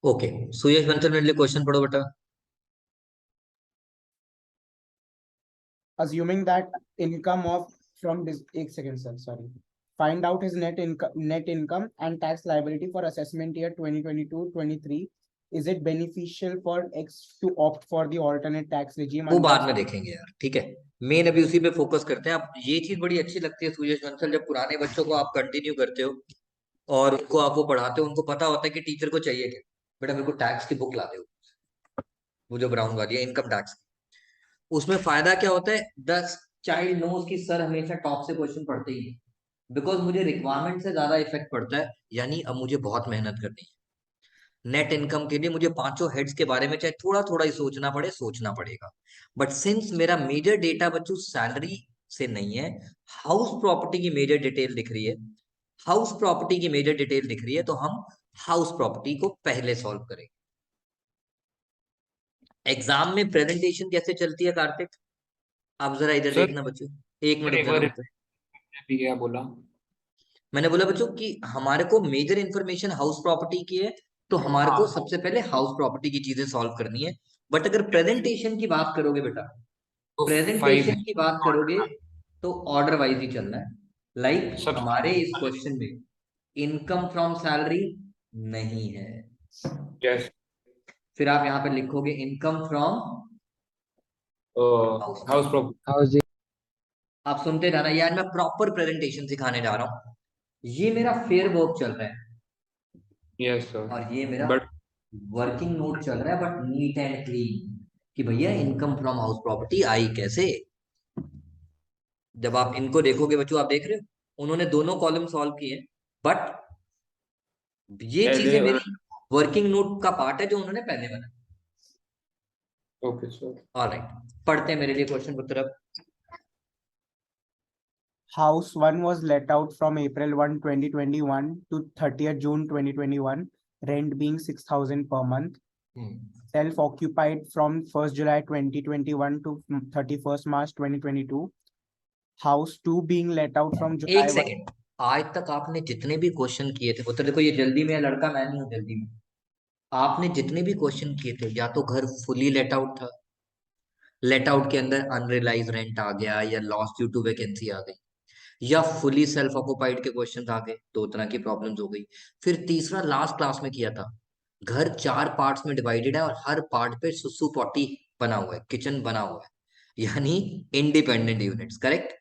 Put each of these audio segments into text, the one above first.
Okay, सुयश बंसल मेरे लिए question पढ़ो बेटा। Assuming that income of from this एक second sir sorry find out his net income and tax liability for assessment year 2022-23. Is it beneficial for X to opt for the alternate tax regime वो under बाद में देखेंगे यार, ठीक है। Main अभी उसी पे फोकस करते हैं। अब ये चीज बड़ी अच्छी लगती है सुयश बंसल, जब पुराने बच्चों को आप कंटिन्यू करते हो और उनको आप वो पढ़ाते हो, उनको पता होता है कि टीचर को चाहिए क्या। बेटा मेरे को टैक्स की बुक ला दो, वो जो ब्राउन वाली है, इनकम टैक्स। उसमें फायदा क्या होता है, 10 चाइल्ड नोज की सर हमेशा टॉप से क्वेश्चन पढ़ते ही है। बिकॉज मुझे रिक्वायरमेंट से ज्यादा इफेक्ट पड़ता है, यानी अब मुझे बहुत मेहनत करनी है नेट इनकम के लिए। मुझे पांचों हेड्स के बारे में चाहे थोड़ा थोड़ा ही सोचना पड़े, सोचना पड़ेगा। बट सिंस मेरा मेजर डेटा बच्चों सैलरी से नहीं है, हाउस प्रॉपर्टी की मेजर डिटेल दिख रही है, हाउस प्रॉपर्टी की मेजर डिटेल दिख रही है, तो हम हाउस प्रॉपर्टी को पहले सॉल्व करेंगे। एग्जाम में प्रेजेंटेशन कैसे चलती है कार्तिक, आप जरा इधर सर देखना बच्चों। एक मिनट रुक एक जाना बार पुत्र। भी क्या बोला? मैंने बोला बच्चों कि हमारे को मेजर इंफॉर्मेशन हाउस प्रॉपर्टी की है, तो हमारे को हाँ सबसे पहले हाउस प्रॉपर्टी की चीजें सॉल्व करनी है। बट अगर प्रेजेंटेशन की बात करोगे बेटा, तो 5 प्रेजेंटेशन की बात करोगे तो ऑर्डर वाइज ही चलना है। लाइक सब। हमारे इस क्वेश्चन में इनकम फ्रॉम सैलरी नहीं है, यस। फिर आप यहाँ पे लिखोगे income from house. House property. आप सुनते जाना यार, मैं प्रॉपर प्रेजेंटेशन सिखाने जा रहा हूँ। ये मेरा फेयर वर्क चल रहा है यस सर। और ये मेरा बट वर्किंग नोट चल रहा है, बट नीट एंड क्लीन, कि भैया इनकम फ्रॉम हाउस प्रॉपर्टी आई कैसे। जब आप इनको देखोगे बच्चों, आप देख रहे हो उन्होंने दोनों कॉलम सॉल्व किए, बट ये पहले चीजें मेरी वर्किंग नोट का पार्ट है जो उन्होंने पहले बनाया। Okay sir. ऑलराइट, पढ़ते हैं मेरे लिए क्वेश्चन पुत्र अब। House 1 was let out from April 1, 2021 to 30th June 2021, rent being 6,000 per month. Self-occupied from 1st July 2021 to 31st March 2022. House 2 being let out from एक July 1. सेकेंड, आज तक आपने जितने भी क्वेश्चन किए थे पुत्र, देखो ये जल्दी में है, लड़का मैं नहीं हूं जल्दी में। आपने जितने भी क्वेश्चन किए थे, या तो घर फुली लेट आउट था, लेट आउट के अंदर अनरियलाइज रेंट आ गया, या लॉस ड्यू टू वैकेंसी आ गई, या फुली सेल्फ ऑक्युपाइड के क्वेश्चन आ गए, दो तरह की प्रॉब्लम्स हो गई। फिर तीसरा लास्ट क्लास में किया था, घर 4 पार्ट्स में डिवाइडेड है और हर पार्ट पे सुसु पॉटी बना हुआ है, किचन बना हुआ है, यानी इंडिपेंडेंट यूनिट्स, करेक्ट।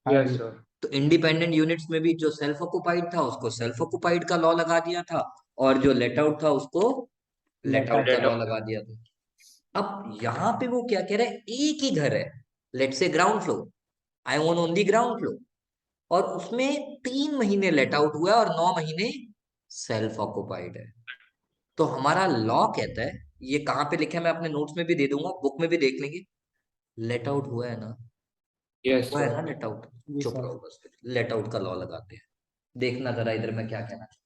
हाँ यस जी। सर। तो इंडिपेंडेंट यूनिट्स में भी जो सेल्फ ऑक्युपाइड था उसको सेल्फ ऑक्युपाइड का लॉ लगा दिया था, और जो लेट आउट था उसको लेट Let आउट out. का लेट लॉ आउट। लगा दिया था। अब यहाँ पे वो क्या कह रहा है, एक ही घर है, लेट से ग्राउंड फ्लोर, आई ओन ओनली ग्राउंड फ्लोर, और उसमें 3 महीने लेट आउट हुआ है और 9 महीने सेल्फ ऑक्युपाइड है। तो हमारा लॉ कहता है, ये कहाँ पे लिखा है मैं अपने नोट्स में भी दे दूंगा, बुक में भी देख लेंगे। लेट आउट हुआ है ना, यस हुआ है ना सर। Let out. जी चुप सर। रहो बस, फिर लेट आउट का लॉ लगाते हैं। देखना जरा इधर मैं क्या कहना चाहता हूँ।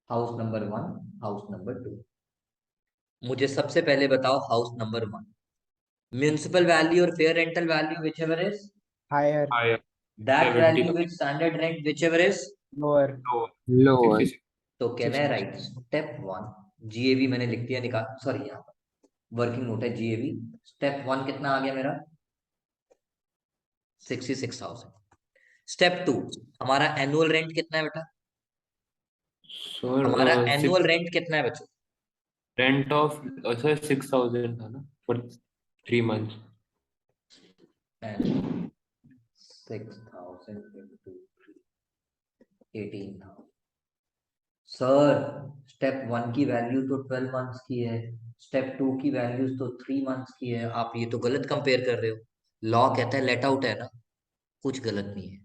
House number 1, house number 2। मुझे सबसे पहले बताओ हाउस नंबर 1, म्युनिसिपल वैल्यू और fair rental value which ever is Higher. आया that 70 value with standard rent which ever is. Lower. Low Lower. 66। तो can I 60. Right step 1, GAV मैंने लिख दिया, निकाल, सॉरी यहाँ वर्किंग नोट है जीएवी। स्टेप 1 कितना आ गया मेरा, 66,000। स्टेप 2, हमारा एनुअल रेंट कितना है बेटा, सर हमारा एनुअल रेंट कितना है बच्चों। रेंट ऑफ सर 6,000 था ना for 3 month. Annual 6,000 into 18,000। Sir step 1 की वैल्यू तो 12 मंथ्स की है, स्टेप 2 की वैल्यू तो 3 मंथ्स की है, आप ये तो गलत कंपेयर कर रहे हो। लॉ कहता है लेट आउट है ना, कुछ गलत नहीं है।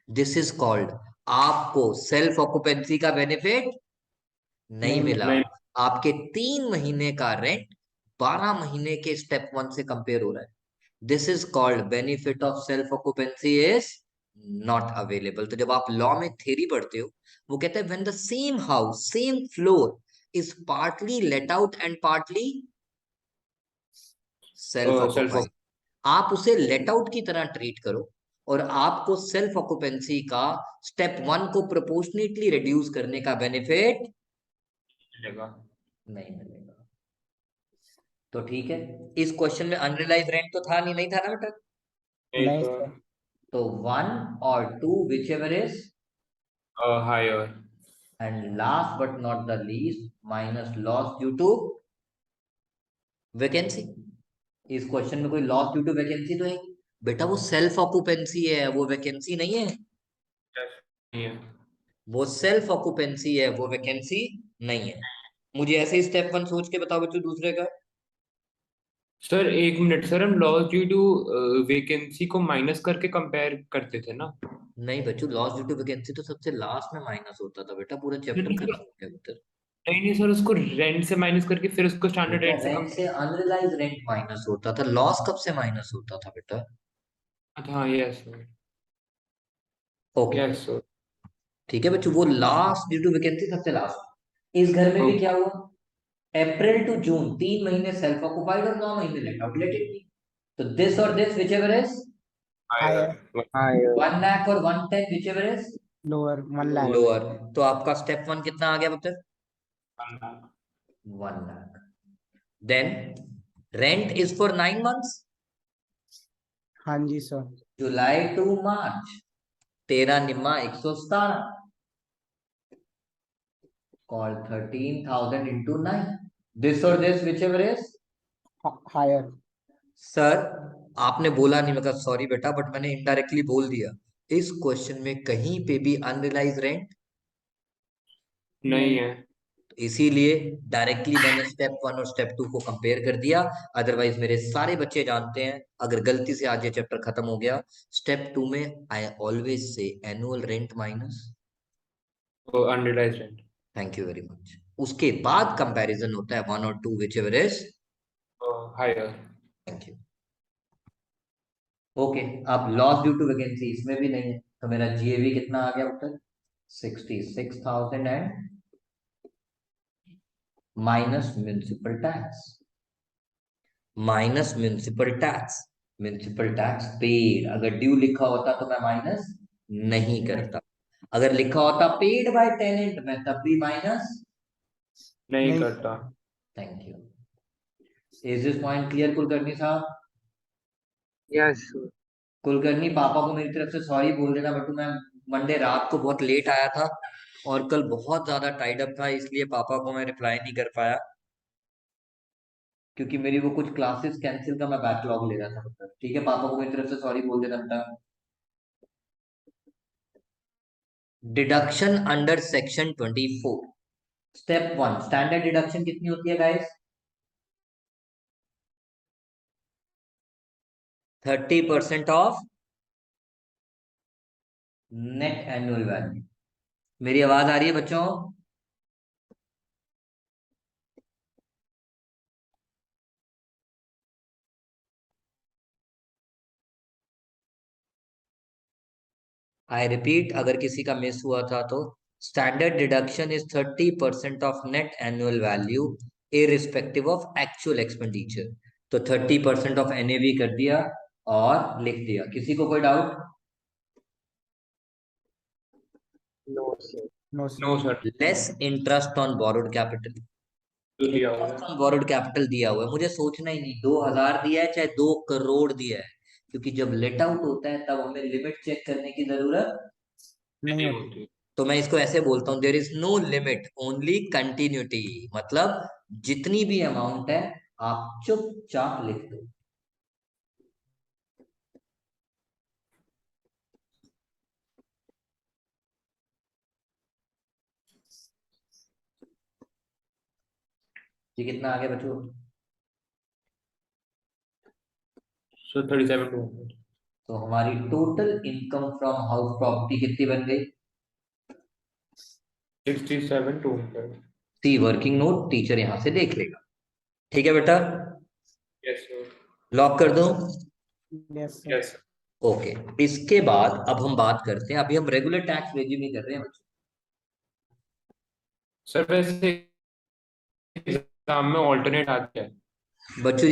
दिस इज कॉल्ड, आपको सेल्फ ऑक्युपेंसी का बेनिफिट नहीं नहीं मिला। मिला। नहीं। आपके 3 महीने का रेंट 12 महीने के स्टेप 1 से कंपेयर हो रहा है। This is called benefit of self occupancy is not available. तो जब आप लॉ में थ्योरी पढ़ते हो, वो कहता है when the same house same floor is partly let out and partly self self. Occupied, आप उसे लेट आउट की तरह ट्रीट करो, और आपको सेल्फ ऑक्यूपेंसी का स्टेप 1 को प्रोपोर्शनेटली रिड्यूस करने का बेनिफिट मिलेगा। नहीं मिलेगा। तो ठीक है, इस क्वेश्चन में अनरियलाइज रेंट तो था नहीं, नहीं था ना बेटा? नहीं नहीं तो सर। तो 1 और 2 whichever is, higher. And last but not the least minus loss due to vacancy. इस क्वेश्चन में कोई लॉस ड्यू टू वैकेंसी तो है नहीं। बेटा वो सेल्फ ऑक्यूपेंसी है, वो वैकेंसी नहीं है। नहीं है। वो सेल्फ ऑक्यूपेंसी है, वो वैकेंसी नहीं है। मुझे ऐसे ही स्टेप 1 सोच के बताओ बच्चों दूसरे का। सर एक मिनट सर, हम लॉस ड्यू टू वेकेंसी को माइनस करके कंपेयर करते थे ना? नहीं बच्चों, लॉस ड्यू टू वैकेंसी तो सबसे लास्ट में माइनस होता था बेटा, पूरा चैप्टर नहीं खत्म हो गया बेटा। नहीं सर, उसको रेंट से माइनस करके फिर उसको स्टैंडर्ड बेटा रेंट से रेंट से कंपेयर। अनरियलाइज रेंट माइनस होता था, लॉस कब से माइनस होता था बेटा? अच्छा हाँ, yes sir. Okay, yes sir. ठीक है बच्चों, वो लास्ट ड्यू टू वैकेंसी सबसे लास्ट। इस घर में भी क्या हुआ, अप्रैल टू जून 3 महीने सेल्फ ऑक्युपाइड और 9 महीने let out, let it be. तो दिस और this whichever is higher. Higher. 1 lakh और 110 whichever is lower 1 lakh. Lower. तो आपका स्टेप 1 कितना आ गया पुत्र? 1 lakh. Then rent is for 9 months, हाँ जी सर। जुलाई टू मार्च, 13 निम्मा 117, called 13,000 into 9, this or this whichever is। Higher. Sir आपने बोला नहीं, मतलब सॉरी बेटा, बट मैंने इनडायरेक्टली बोल दिया। इस क्वेश्चन में कहीं पे भी अनरियलाइज रेंट, नहीं नहीं। है। इसीलिए डायरेक्टली मैंने स्टेप 1 और स्टेप 2 को कंपेयर कर दिया। अदरवाइज मेरे सारे बच्चे जानते हैं, अगर गलती से आज ये चैप्टर खत्म हो गया, स्टेप 2 में I always say annual rent minus. वो unrealised rent. Thank you very much. उसके बाद कंपैरिजन होता है 1 और 2 whichever is. Higher. Thank you. Okay, अब लॉस ड्यू टू वैकेंसी इसमें भी नहीं है, तो मेरा जीएवी कितना आ गया उत्तर? 66,000 and minus municipal tax, minus municipal tax. Municipal tax paid, अगर ड्यू लिखा होता तो मैं माइनस नहीं करता, अगर लिखा होता पेड बाय टेनेंट मैं तब भी माइनस। नहीं नहीं करता। Thank you. Is this point clear Kulkarni साहब? यस। कुलकर्णी पापा को मेरी तरफ से सॉरी बोल देना, बट मैं मंडे रात को बहुत लेट आया था और कल बहुत ज्यादा टाइड अप था, इसलिए पापा को मैं रिप्लाई नहीं कर पाया, क्योंकि मेरी वो कुछ क्लासेस कैंसिल का मैं बैकलॉग ले रहा था मतलब। ठीक है, पापा को मेरी तरफ से सॉरी बोल देना बेटा। Deduction under section 24, step 1, standard deduction कितनी होती है guys? 30% of net annual value. मेरी आवाज आ रही है बच्चों? आई रिपीट, अगर किसी का मिस हुआ था तो, standard deduction is 30% of net annual value irrespective of actual expenditure. तो 30% ऑफ एनएवी कर दिया और लिख दिया। किसी को कोई doubt? No sir. No no sir. Sir. Less interest on borrowed capital. जो दिया हुआ इंटरेस्ट है। ऑन बोरोड कैपिटल दिया हुआ है, मुझे सोचना ही नहीं 2,000 दिया है चाहे 2 करोड़ दिया है, क्योंकि जब लेट आउट होता है तब हमें लिमिट चेक करने की जरूरत। नहीं नहीं होती। होती। तो मैं इसको ऐसे बोलता हूँ, there is no limit only continuity, मतलब जितनी भी अमाउंट है आप चुपचाप लिख दो। ये कितना आ गया बच्चों? सो 37,200। तो हमारी total income from house property कितनी बन गई? 67,200। सी वर्किंग नोट टीचर यहां से देख लेगा। ठीक है बेटा, यस सर। लॉक कर दो। Yes sir. यस ओके, इसके बाद अब हम बात करते हैं, अभी हम रेगुलर टैक्स रेजिम ही कर रहे हैं बच्चों। सर। वैसे एग्जाम में ऑल्टरनेट आते हैं। बच्चों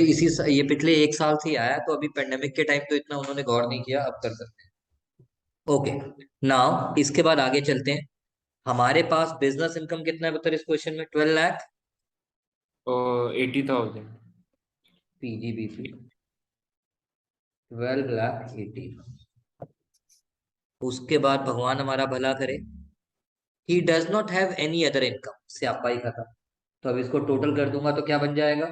ये पिछले 1 साल से ही आया है, तो अभी पेंडेमिक के टाइम तो इतना उन्होंने गौर नहीं किया, अब कर सकते हैं। ओके, नाउ इसके बाद आगे चलते हैं। हमारे पास बिजनेस इनकम कितना है बता इस क्वेश्चन में? 12 लाख 80,000। पीजीबीपी, 12 लाख 80। उसके बाद भगवान हमारा भला करे, he does not have any other income, स्यापा ही खत्म। तो अब इसको टोटल कर दूंगा तो क्या बन जाएगा?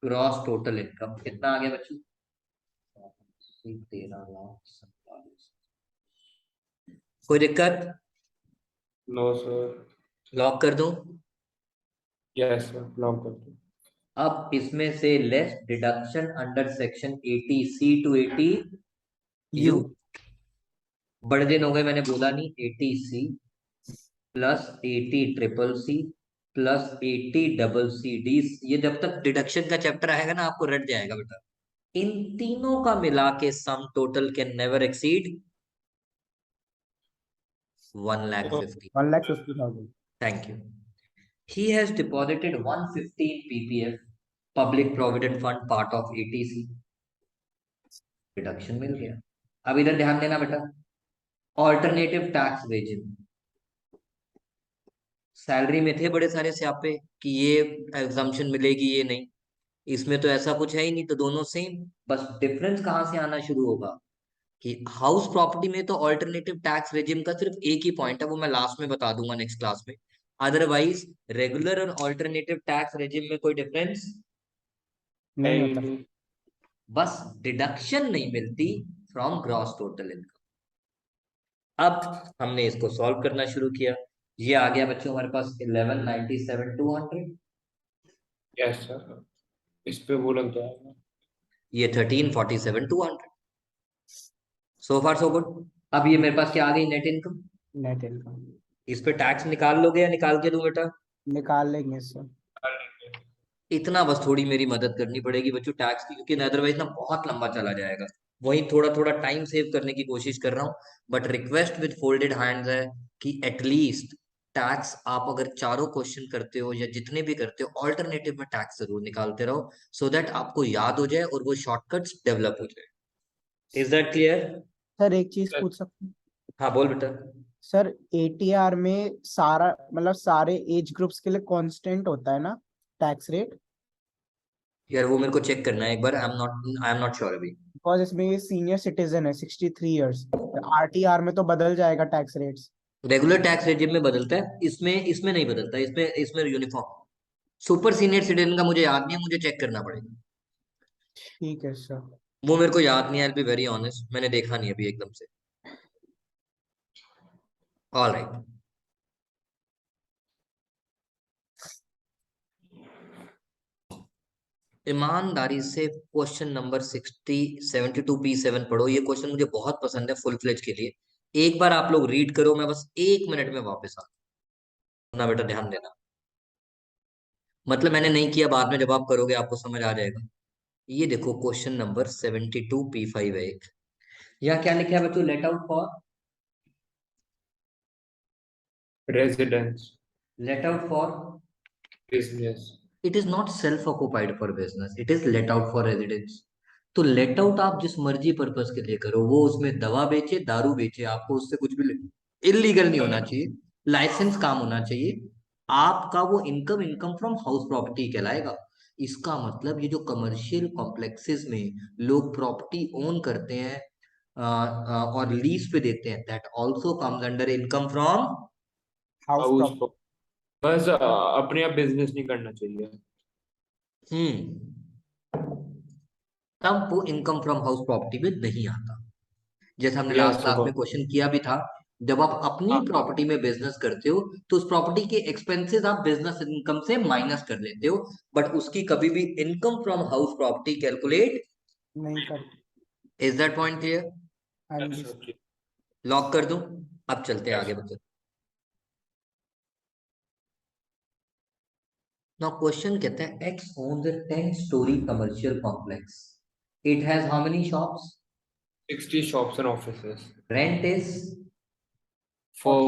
ग्रॉस टोटल इनकम कितना आ गया बच्चों? 13 लाख 47। कोई दिक्कत? No sir. लॉक कर दूं? यस सर, लॉक कर दो। अब इसमें से less deduction under section 80C to 80 you. You. बड़े दिन हो गए मैंने बोला नहीं। 80C plus 80CCC plus 80CCD, ये जब तक डिडक्शन का चैप्टर आएगा ना आपको रट जाएगा बेटा। इन तीनों का मिला के sum total can never exceed 1,50,000। 1,50,000. Thank you. He has deposited 115 ppf public provident fund part of ATC। Reduction मिल गया। अब इधर ध्यान देना बेटा, ऑल्टरनेटिव टैक्स रेजिम। सैलरी में थे बड़े सारे स्यापे कि ये एग्जम्पशन मिलेगी ये नहीं, इसमें तो ऐसा कुछ है ही नहीं, तो दोनों सेम। बस डिफरेंस कहाँ से आना शुरू होगा कि हाउस प्रॉपर्टी में तो ऑल्टरनेटिव टैक्स रेजिम का सिर्फ एक ही पॉइंट है, वो मैं लास्ट में बता दूंगा नेक्स्ट क्लास में। अदरवाइज रेगुलर और ऑल्टरनेटिव टैक्स रेजिम में कोई डिफरेंस, नहीं होता. बस डिडक्शन नहीं मिलती फ्रॉम ग्रॉस टोटल इनकम। अब हमने इसको सॉल्व करना शुरू किया। ये आ गया बच्चों हमारे पास 1197,200। यस सर, इस पे वो लग जाएगा। ये 1347,200। सो फार सो गुड। अब ये मेरे पास क्या आ गई? Net income. नेट इनकम इस पे टैक्स निकाल लोगे या निकाल के दूं बेटा? निकाल लेंगे सर. इतना बस थोड़ी मेरी मदद करनी पड़ेगी बच्चों टैक्स की, क्योंकि अदरवाइज ना बहुत लंबा चला जाएगा। वही थोड़ा थोड़ा टाइम सेव करने की कोशिश कर रहा हूँ, but request with folded hands है कि एटलीस्ट टैक्स आप अगर चारों क्वेश्चन करते हो या जितने भी करते हो ऑल्टरनेटिव में टैक्स जरूर निकालते रहो, सो दैट आपको याद हो जाए और वो शॉर्टकट्स डेवलप हो जाए। Is that clear? सर एक चीज पूछ सकते हैं? हाँ बोल बेटा। सर एटीआर में सारा मतलब सारे एज ग्रुप्स के लिए कांस्टेंट होता है ना टैक्स रेट? यार वो मेरे को चेक करना है एक बार, आई एम नॉट श्योर अभी। बिकॉज इसमें ये सीनियर सिटीजन है 63 ईयर्स. आरटीआर में तो बदल जाएगा tax rates. Regular tax regime में बदलता है, इसमें इसमें नहीं बदलता, इसमें इसमें यूनिफॉर्म। सुपर सीनियर सिटीजन का मुझे याद नहीं है, मुझे चेक करना पड़ेगा। ठीक है सर. वो मेरे को याद नहीं है, आई बी वेरी ऑनेस्ट, मैंने देखा नहीं अभी एकदम से। All right. ईमानदारी से क्वेश्चन नंबर 72 P7 पढ़ो। ये क्वेश्चन मुझे बहुत पसंद है फुल फ्लेज के लिए। एक बार आप लोग रीड करो, मैं बस 1 मिनट में वापस आता हूं ना बेटा, ध्यान देना। मतलब मैंने नहीं किया, बाद में जब आप करोगे आपको समझ आ जाएगा। ये देखो क्वेश्चन नंबर 72 P5 है एक। यहाँ क्या लिखा है बच्चों? Let out for, residence, let out for, business. It is not self occupied for business, it is let out for residence. तो लेट आउट आप जिस मर्जी पर्पस के लिए करो, वो उसमें दवा बेचे दारू बेचे, आपको उससे कुछ भी इलीगल नहीं होना चाहिए, लाइसेंस काम होना चाहिए। आपका वो income income from house property कहलाएगा। इसका मतलब ये जो कमर्शियल कॉम्प्लेक्सेस में लोग प्रॉपर्टी ओन करते हैं और लीज पे देते हैं, that also comes under income from. House house property. बस अपने आप बिजनेस नहीं करना चाहिए। तब वो इनकम फ्रॉम हाउस प्रॉपर्टी में नहीं आता। जैसे हमने लास्ट यस क्लास सर। में क्वेश्चन किया भी था, जब आप अपनी हाँ, प्रॉपर्टी में बिजनेस करते हो तो उस प्रॉपर्टी के एक्सपेंसेस आप बिजनेस इनकम से माइनस कर लेते हो, बट उसकी कभी भी income from house property calculate. नहीं कर. Is that point clear? हाँ यस जी. सर। लॉक कर दूं? अब चलते हैं यस आगे सर। बच्चे। नाउ क्वेश्चन कहता है X owns a 10 story commercial complex, it has how many shops, 60 shops and offices rent is, for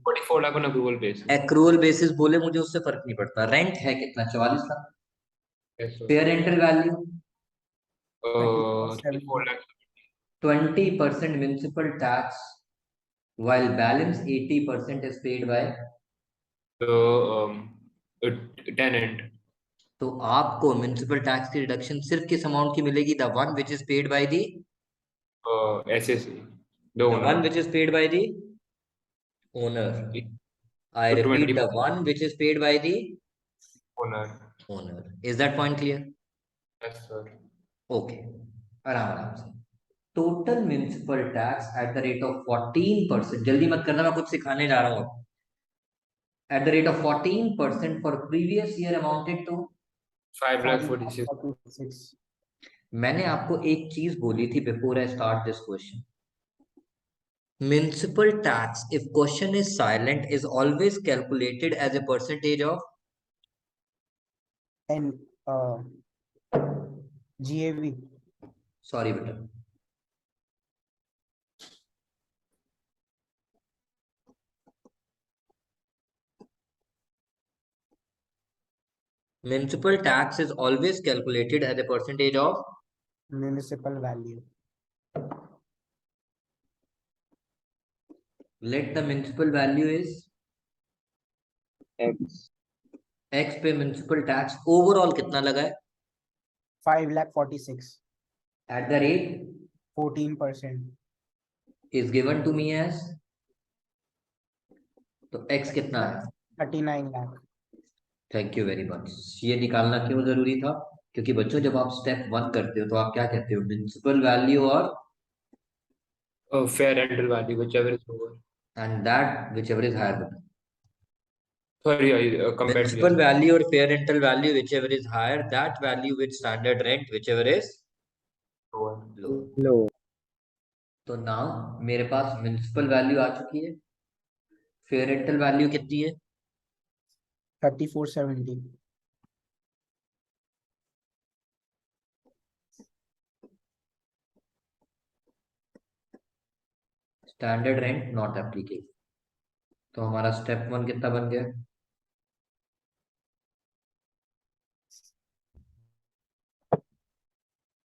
44 lakh on approval basis. Accrual basis बोले मुझे उससे फर्क नहीं पड़ता, रेंट है कितना? 44 lakh. Yes sir. Fair rental value thirty 3470. Four lakh 20% municipal tax while balance 80% is paid by. Tenant तो आपको म्युनिसिपल टैक्स की रिडक्शन सिर्फ किस अमाउंट की मिलेगी? The one which is paid by the, SSC the the one owner which is paid by the owner. I तो repeat, 20 the one which is paid by the owner owner. Is that point clear? Yes sir okay, आराम आराम से. Total municipal tax at the rate of 14%, जल्दी मत करना, मैं कुछ सिखाने जा रहा हूँ. At the rate of 14% for previous year amounted to. 5 lakh 46 546. मैंने आपको एक चीज बोली थी before I start this question. Municipal tax, if question is silent, is always calculated as a percentage of. And GAV. Sorry, beta. Municipal tax is always calculated as a percentage of. Municipal value. Let the municipal value is X x पे municipal tax overall कितना लगा है? 546. At the rate 14%. is given to me as. तो x कितना है? 39 lakh. Thank you very much. ये निकालना क्यों जरूरी था? क्योंकि बच्चों जब आप स्टेप 1 करते हो तो आप क्या कहते हो? म्युनिसिपल वैल्यू और fair rental value whichever is lower and that whichever is higher. sorry I compared to Municipal value or fair rental value, whichever is higher, that value with standard rent, whichever is lower low. Low. तो now मेरे पास municipal value आ चुकी है. Fair rental value कितनी है? 3470. Standard rent not applicable. तो हमारा step 1 कितना बन गया?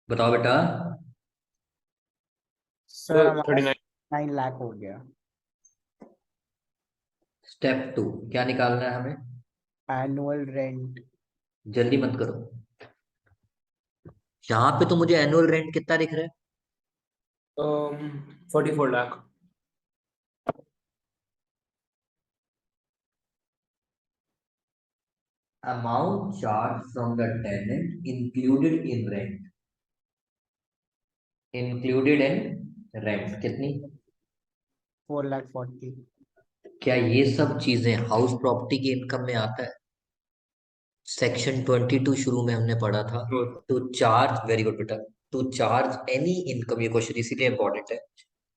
बताओ बेटा. सर हमारा 39 9 लाख हो गया. स्टेप 2 क्या निकालना है हमें? Annual rent. जल्दी मत करो. यहाँ पे तो मुझे एनुअल रेंट कितना दिख रहा है? 44 lakh Amount charged from the tenant included in rent. Included in rent कितनी? 440. क्या ये सब चीजें हाउस प्रॉपर्टी की इनकम में आता है? सेक्शन 22 शुरू में हमने पढ़ा था. तो टू चार्ज, वेरी गुड बेटा. टू चार्ज एनी इनकम, ये क्वेश्चन इसीलिए इंपॉर्टेंट है.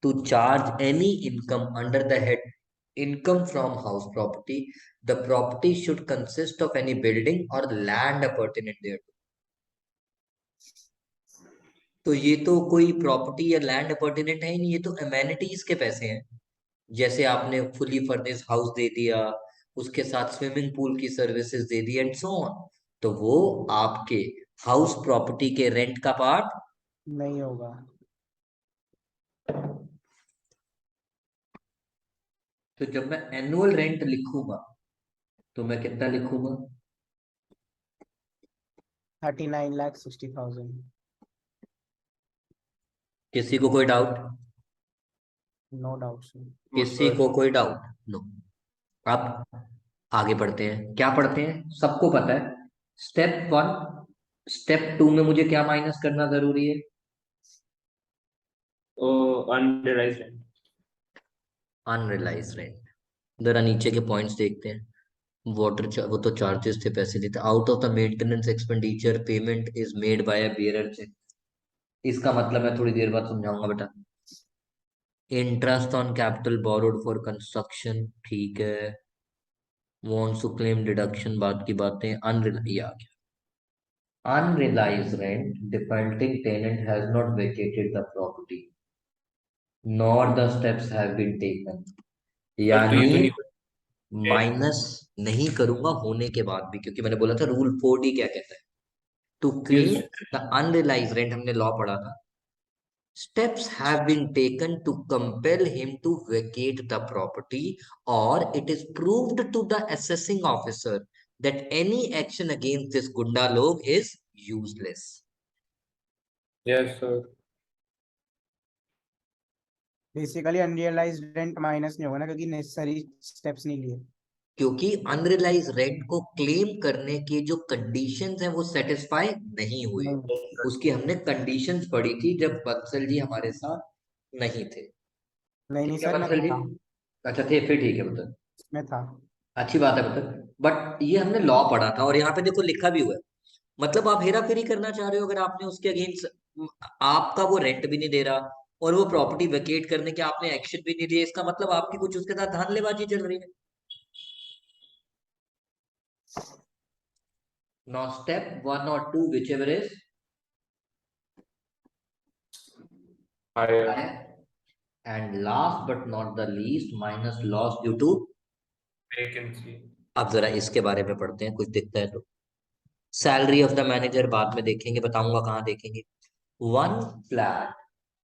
To charge any income under the head income from house property, the property should consist of any building और लैंड अपॉर्चुनिटी देयर. तो ये तो कोई property या लैंड अपॉर्चुनिटी है ही नहीं, ये तो अमेनिटीज के पैसे हैं. जैसे आपने फुली फर्निश्ड हाउस दे दिया, उसके साथ स्विमिंग पूल की services they the and so on, तो वो आपके हाउस प्रॉपर्टी के रेंट का पार्ट. नहीं होगा. तो जब मैं एनुअल रेंट लिखूंगा तो मैं कितना लिखूंगा? 39,60,000. किसी को कोई डाउट? No doubt sir. किसी को कोई डाउट? नो. अब आगे पढ़ते हैं. क्या पढ़ते हैं? सबको पता है. स्टेप 1. स्टेप 2 में मुझे क्या माइनस करना जरूरी है? unrealized rent unrealised rent. जरा नीचे के पॉइंट्स देखते हैं. वो तो चार्जेस थे, पैसे देते. Out of the maintenance expenditure payment is made by a bearer cheque. इसका मतलब मैं थोड़ी देर बाद समझाऊंगा बेटा. Interest on capital borrowed for construction, ठीक है. वांट्स टू क्लेम डिडक्शन, बात की बातें. अनरिलाइज आ गया. Unrealized rent, defaulting tenant has not vacated the property, nor the steps have been taken. Sir तो ये तो यानी नहीं है माइनस नहीं करूंगा होने के बाद भी, क्योंकि मैंने बोला था रूल 4D क्या कहता है. To claim Yes. The unrealised rent, हमने लॉ पढ़ा था. Steps have been taken to compel him to vacate the property, or it is proved to the assessing officer that any action against this gunda log is useless. Yes, sir. Basically unrealised rent minus नहीं होगा ना, क्योंकि necessary steps नहीं लिए. क्योंकि unrealise rent को claim करने के जो कंडीशंस हैं वो सेटिस्फाई नहीं हुए. नहीं उसकी हमने कंडीशंस पढ़ी थी जब बंसल जी हमारे साथ नहीं थे. नहीं नहीं ठीक है सर, मैं बंसल जी. था, अच्छा थे, फिर ठीक है मतलब. मैं था. अच्छी बात है मतलब. बट ये हमने लॉ पढ़ा था और यहाँ पे देखो लिखा भी हुआ है. मतलब आप हेरा फेरी करना चाह रहे हो अगर आपने उसके अगेंस्ट, आपका वो रेंट भी नहीं दे रहा और वो प्रॉपर्टी वेकेट करने के आपने एक्शन भी नहीं लिया, इसका मतलब आपकी कुछ उसके साथ धांधलेबाजी चल रही है. Now step 1 or 2, whichever is Higher. higher. And last but not the least, minus loss due to. Vacancy. अब जरा इसके बारे में पढ़ते हैं, कुछ दिखता है तो. सैलरी ऑफ द मैनेजर बाद में देखेंगे, बताऊंगा कहाँ देखेंगे. One flat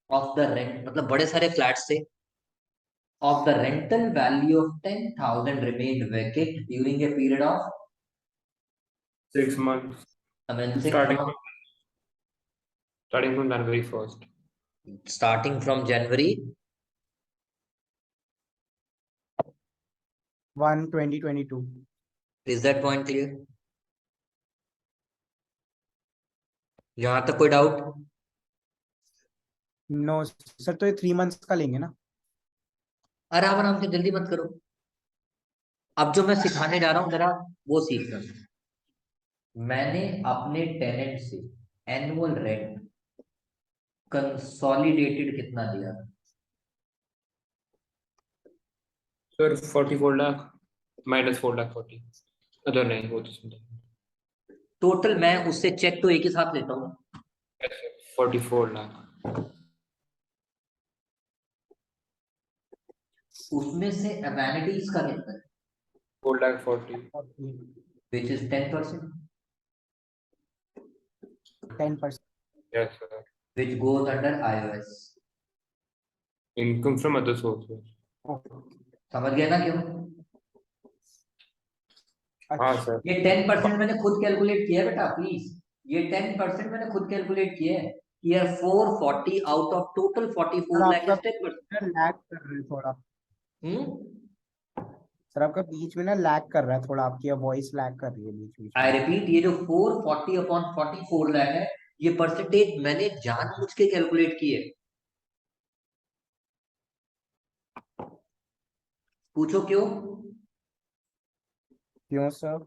of the rent, मतलब बड़े सारे फ्लैट्स थे. Of the rental value of 10,000 remained vacant during a period of 6 months. commencing Starting from from starting from January 1st. starting from January 1 2022. Is that point clear? यहाँ तक कोई doubt? No sir, तो ये 3 months का लेंगे ना. आराम आराम से, जल्दी मत करो. अब जो मैं सिखाने जा रहा हूँ जरा वो सीखना. मैंने अपने टेनेंट से एनुअल रेंट कंसोलिडेटेड कितना दिया? Sir, 44 lakh minus 4 lakh 40. Other नहीं वो तो समझा. टोटल मैं उससे चेक तो एक ही साथ लेता हूँ. Yes, sir. 44 lakh. उसमें से एमेनिटीज का कितना है? 4 lakh 40. Which is 10%, 10%. Yes, sir. Which goes under iOS. Income from other sources. समझ गया ना क्यों? हाँ अच्छा. सर. ये 10% मैंने खुद कैलकुलेट किया है बेटा, प्लीज. ये 10% मैंने खुद कैलकुलेट किया है. यार 440 out of total sir 44 lakh आपका इज 10%. लैग कर रहे हैं थोड़ा. हम्म. सर आपका बीच में ना लैग कर रहा है थोड़ा, आपकी वॉइस लैग कर रही है बीच बीच आई में. रिपीट, ये जो 440 अपॉन 44 लाख है, ये परसेंटेज मैंने जानबूझ के कैलकुलेट की है. पूछो क्यों? क्यों सर?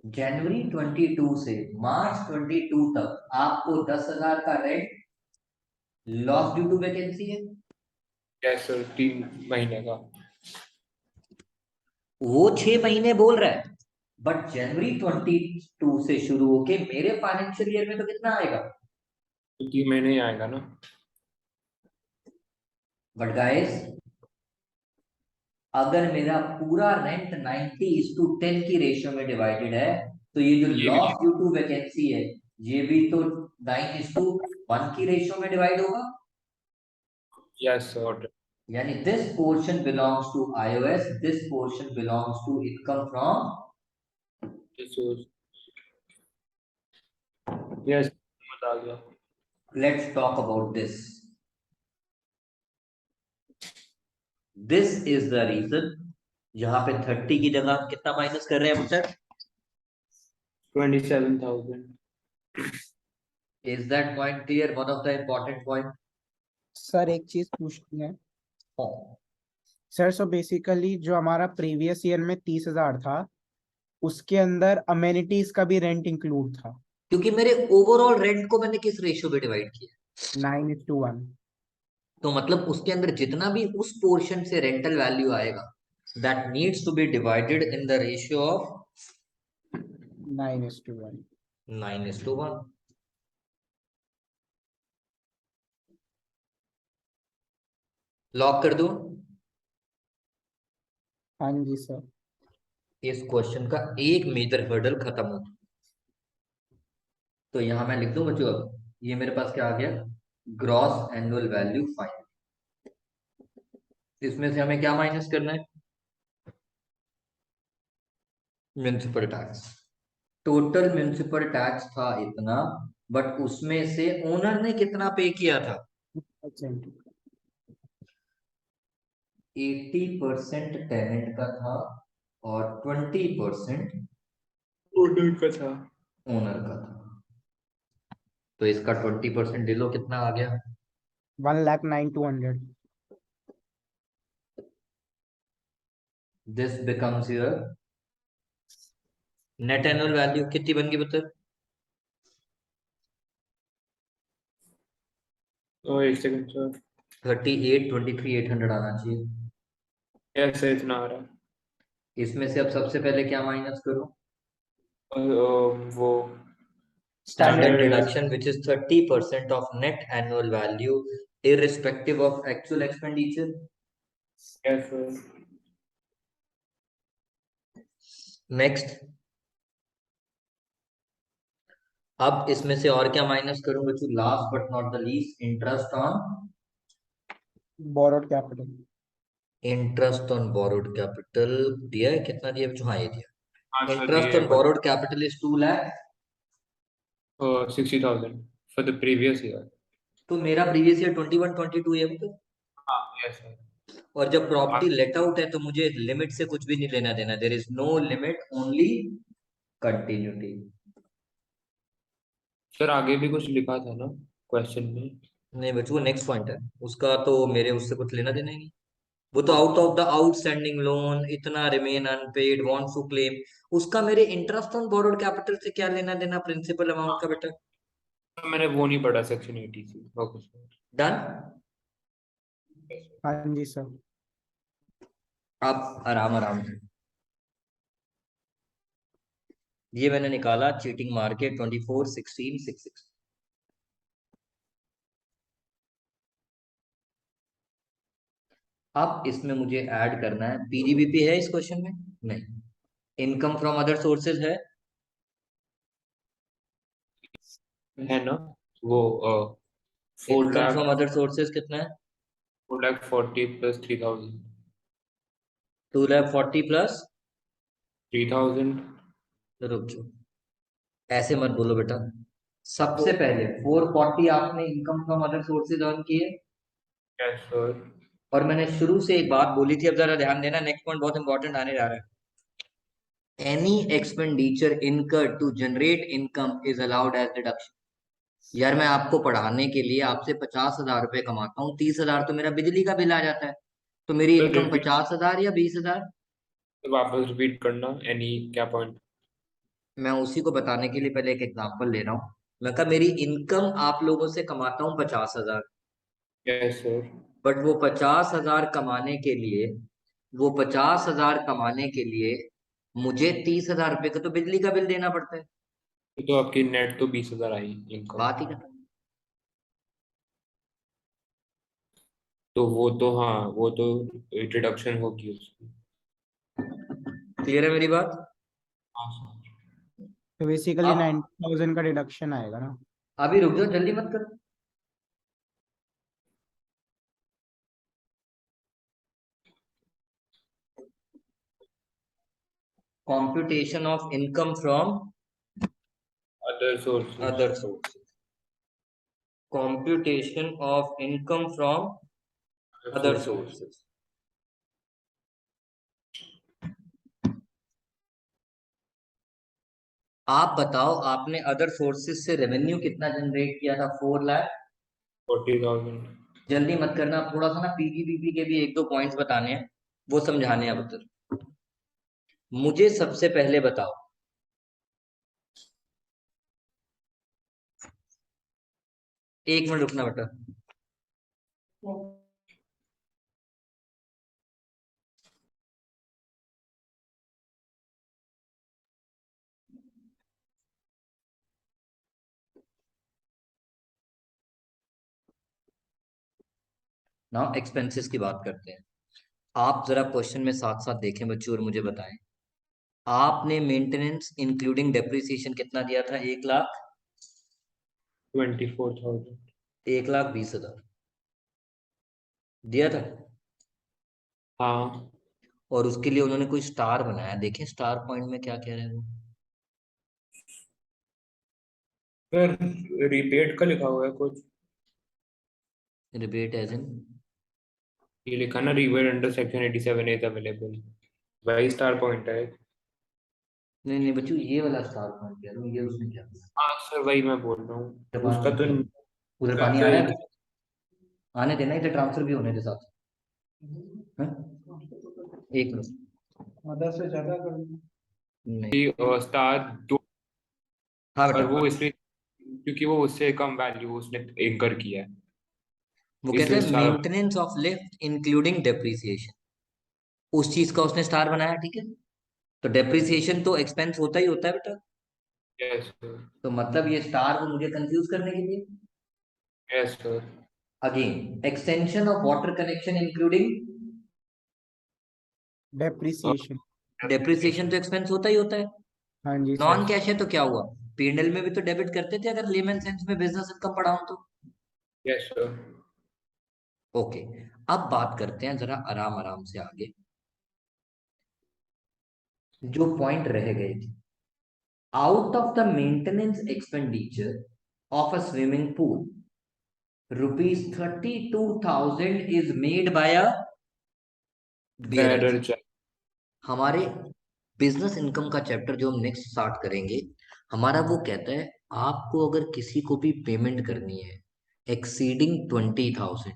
जनवरी 22 से मार्च 22 तक आपको 10,000 का rent loss due to vacancy है. Yes, sir. 3 महीने का. वो 6 महीने बोल रहा है. बट जनवरी 22 से शुरू होके मेरे फाइनेंशियल ईयर में तो कितना आएगा? तो 3 महीने ही आएगा ना. बट गाइस, अगर मेरा पूरा रेंट 90:10 की रेशियो में डिवाइडेड है, तो ये जो ये भी. लॉस ड्यू टू वैकेंसी है ये भी तो 9:1 की रेशियो में डिवाइड होगा. Yes, sir. यानी this portion belongs to iOS, this portion belongs to income from. This was. Yes. बता दिया. Let's talk about this. This is the reason. यहाँ पे 30 की जगह हम कितना माइनस कर रहे हैं sir? 27,000. Is that point clear? One of the important point. Sir एक चीज पूछनी है. हाँ. सर सो बेसिकली जो हमारा प्रीवियस ईयर में 30,000 था, उसके अंदर अमेनिटीज का भी रेंट इंक्लूड था. क्योंकि मेरे ओवरऑल रेंट को मैंने किस रेशियो में डिवाइड किया? 9:1. तो मतलब उसके अंदर जितना भी उस पोर्शन से रेंटल वैल्यू आएगा, that needs to be divided in the ratio of 9:1. 9:1. Lock कर दो. हाँ जी सर. इस क्वेश्चन का एक मेजर हर्डल खत्म हो. तो यहां मैं लिख दूं बच्चों, अब ये मेरे पास क्या आ गया, ग्रॉस एनुअल वैल्यू फाइव। इसमें से हमें क्या माइनस करना है, municipal tax. Total municipal tax था इतना, बट उसमें से ओनर ने कितना पे किया था, 80% टेनेंट का था और 20% ऑर्डर का था। ओनर का था। तो इसका 20% ले लो, कितना आ गया, 1,09,200। This becomes your net annual value. कितनी बन गई बता, एक सेकंड सर, 38,23,800 आना चाहिए। ऐसे इतना आ रहा है। इसमें से अब सबसे पहले क्या माइनस करो, वो standard Standard. Deduction which is 30% of net annual value irrespective of actual expenditure. कैसे? नेक्स्ट, अब इसमें से और क्या माइनस करूं बच्चों, last but not the least, interest on, Borrowed capital. Interest on borrowed capital दिया है, कितना दिया बच्चों, हाँ ये हाँ दिया। सर इंटरेस्ट ये on borrowed capital is 2 lakh. 60,000 for the previous year. तो मेरा प्रीवियस ईयर 21-22 है बच्चों। हाँ यस सर। और जब प्रॉपर्टी लेट आउट है तो मुझे लिमिट से कुछ भी नहीं लेना देना, there is no limit, only continuity. Sir आगे भी कुछ लिखा था ना क्वेश्चन में? नहीं बच्चों, वो नेक्स्ट पॉइंट है, उसका तो मेरे उससे कुछ लेना देना ही नहीं। वो तो आउट अच्छा, ऑफ द आउटस्टैंडिंग लोन इतना remain unpaid wants to claim, उसका मेरे इंटरेस्ट ऑन बोरोड कैपिटल से क्या लेना देना, प्रिंसिपल अमाउंट का बेटा। मैंने वो नहीं पढ़ा सेक्शन 80 ओके सर। डन। हाँ जी सर। आप आराम आराम से, ये मैंने निकाला चीटिंग मार के 24, 16, 6, 6। अब इसमें मुझे ऐड करना है, पीजीबीपी है इस क्वेश्चन में, नहीं। इनकम फ्रॉम अदर सोर्सेज है, है ना वो four income lakh from other sources कितना है, 4,40 प्लस 3,000। 2,40,000 प्लस, 3,000। रुक जाओ, ऐसे मत बोलो बेटा। सबसे पहले 440 आपने income from other sources earn किए, यस सर। और मैंने शुरू से एक बात बोली थी, अब जरा ध्यान देना, नेक्स्ट पॉइंट बहुत इंपॉर्टेंट आने जा रहा है। Any expenditure incurred to generate income is allowed as deduction. यार मैं आपको पढ़ाने के लिए आपसे 50,000 रुपए कमाता हूँ, 30,000 तो मेरा बिजली का बिल आ जाता है, तो मेरी सर इनकम रिपीट, 50,000 या 20,000। वापस रिपीट करना एनी क्या पॉइंट? मैं उसी को बताने के लिए पहले एक एग्जांपल ले रहा हूँ। मैं कहा मेरी इनकम आप लोगों से कमाता हूँ 50,000, यस सर। बट वो 50,000 कमाने के लिए, वो 50,000 कमाने के लिए मुझे 30,000 रुपए का तो बिजली का बिल देना पड़ता है। तो आपकी नेट तो 20,000 आई इनकम। बात ही खत्म। तो वो तो हाँ वो तो डिडक्शन होगी उसकी। क्लियर है मेरी बात। हाँ सर। तो बेसिकली अब 90,000 का डिडक्शन आएगा ना। अभी रुक जाओ, जल्दी मत करो। Computation of income from other sources. Other sources, computation of income from other other sources. Sources. आप बताओ, आपने अदर सोर्सेज से रेवेन्यू कितना जनरेट किया था, 4 लाख। 40,000। जल्दी मत करना, थोड़ा सा ना पीजीबीपी के भी एक दो पॉइंट्स बताने हैं, वो समझाने हैं अब तक। मुझे सबसे पहले बताओ, एक मिनट रुकना बेटा। ना एक्सपेंसेस की बात करते हैं। आप जरा क्वेश्चन में साथ साथ देखें बच्चों और मुझे बताएं, आपने मेंटेनेंस इंक्लूडिंग डेप्रिसिएशन कितना दिया था, 1 लाख। 24,000। 1,20,000 दिया था। हाँ और उसके लिए उन्होंने कोई स्टार बनाया, देखें स्टार पॉइंट में क्या कह रहे हैं वो। सर, रिपेड का लिखा हुआ है कुछ। Rebate as in. ये लिखा ना, rebate under section 87 is available. वही स्टार पॉइंट है। नहीं नहीं बच्चों, ये वाला स्टार पॉइंट कह रहा हूँ, ये उसने क्या किया। हाँ सर, वही मैं बोल रहा हूँ, पानी उसका तो। उधर उसका पानी आ तो रहा एक। है, आने देना, इधर ट्रांसफर भी होने के साथ। हाँ? एक मिनट। आधा से ज्यादा कर दो। नहीं। स्टार 2। हाँ और बेटा। वो इसलिए क्योंकि वो उससे कम वैल्यू उसने एंकर किया है, वो कहते इसलिए हैं star. Maintenance of lift including depreciation, उस चीज का उसने स्टार बनाया, ठीक है। तो डेप्रिसिएशन तो एक्सपेंस होता ही होता है बेटा। Yes sir. तो मतलब ये स्टार वो मुझे कंफ्यूज करने के लिए। Yes sir. Again extension of water connection including depreciation. Depreciation, तो एक्सपेंस होता ही होता है। हाँ जी सर। नॉन कैश है तो क्या हुआ, पीएनएल में भी तो डेबिट करते थे अगर लेमन सेंस में बिजनेस इनकम पढ़ाऊं तो। Yes sir. ओके। अब बात करते हैं जरा आराम आराम से आगे, जो पॉइंट रह गए थे। Out of the maintenance expenditure of a swimming pool, ₹32,000 is made by a bearer BRH। Check. हमारे बिजनेस इनकम का चैप्टर जो हम नेक्स्ट स्टार्ट करेंगे, हमारा वो कहता है आपको अगर किसी को भी पेमेंट करनी है एक्सीडिंग 20,000,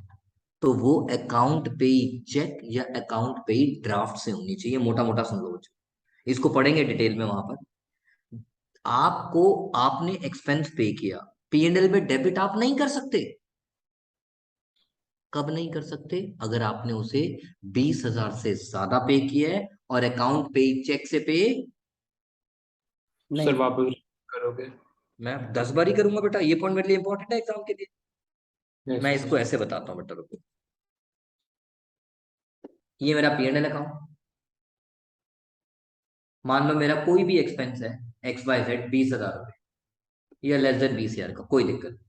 तो वो अकाउंट पे चेक या अकाउंट पे ड्राफ्ट से होनी चाहिए। मोटा मोटा सुन लो बच्चों, इसको पढ़ेंगे डिटेल में वहां पर। आपको, आपने एक्सपेंस पे किया, पीएनएल में डेबिट आप नहीं कर सकते। कब नहीं कर सकते, अगर आपने उसे 20,000 से ज्यादा पे किया है और अकाउंट पे चेक से पे। सर नहीं। वापस करोगे? मैं 10 बार ही करूंगा बेटा, ये पॉइंट मेरे लिए इंपॉर्टेंट है एग्जाम के लिए। यस मैं सर। इसको ऐसे बताता हूँ बेटा, रुको। ये मेरा पीएनएल अकाउंट, मान लो मेरा कोई भी एक्सपेंस है XYZ 20,000 रुपये या लेस देन 20,000 का, कोई दिक्कत नहीं।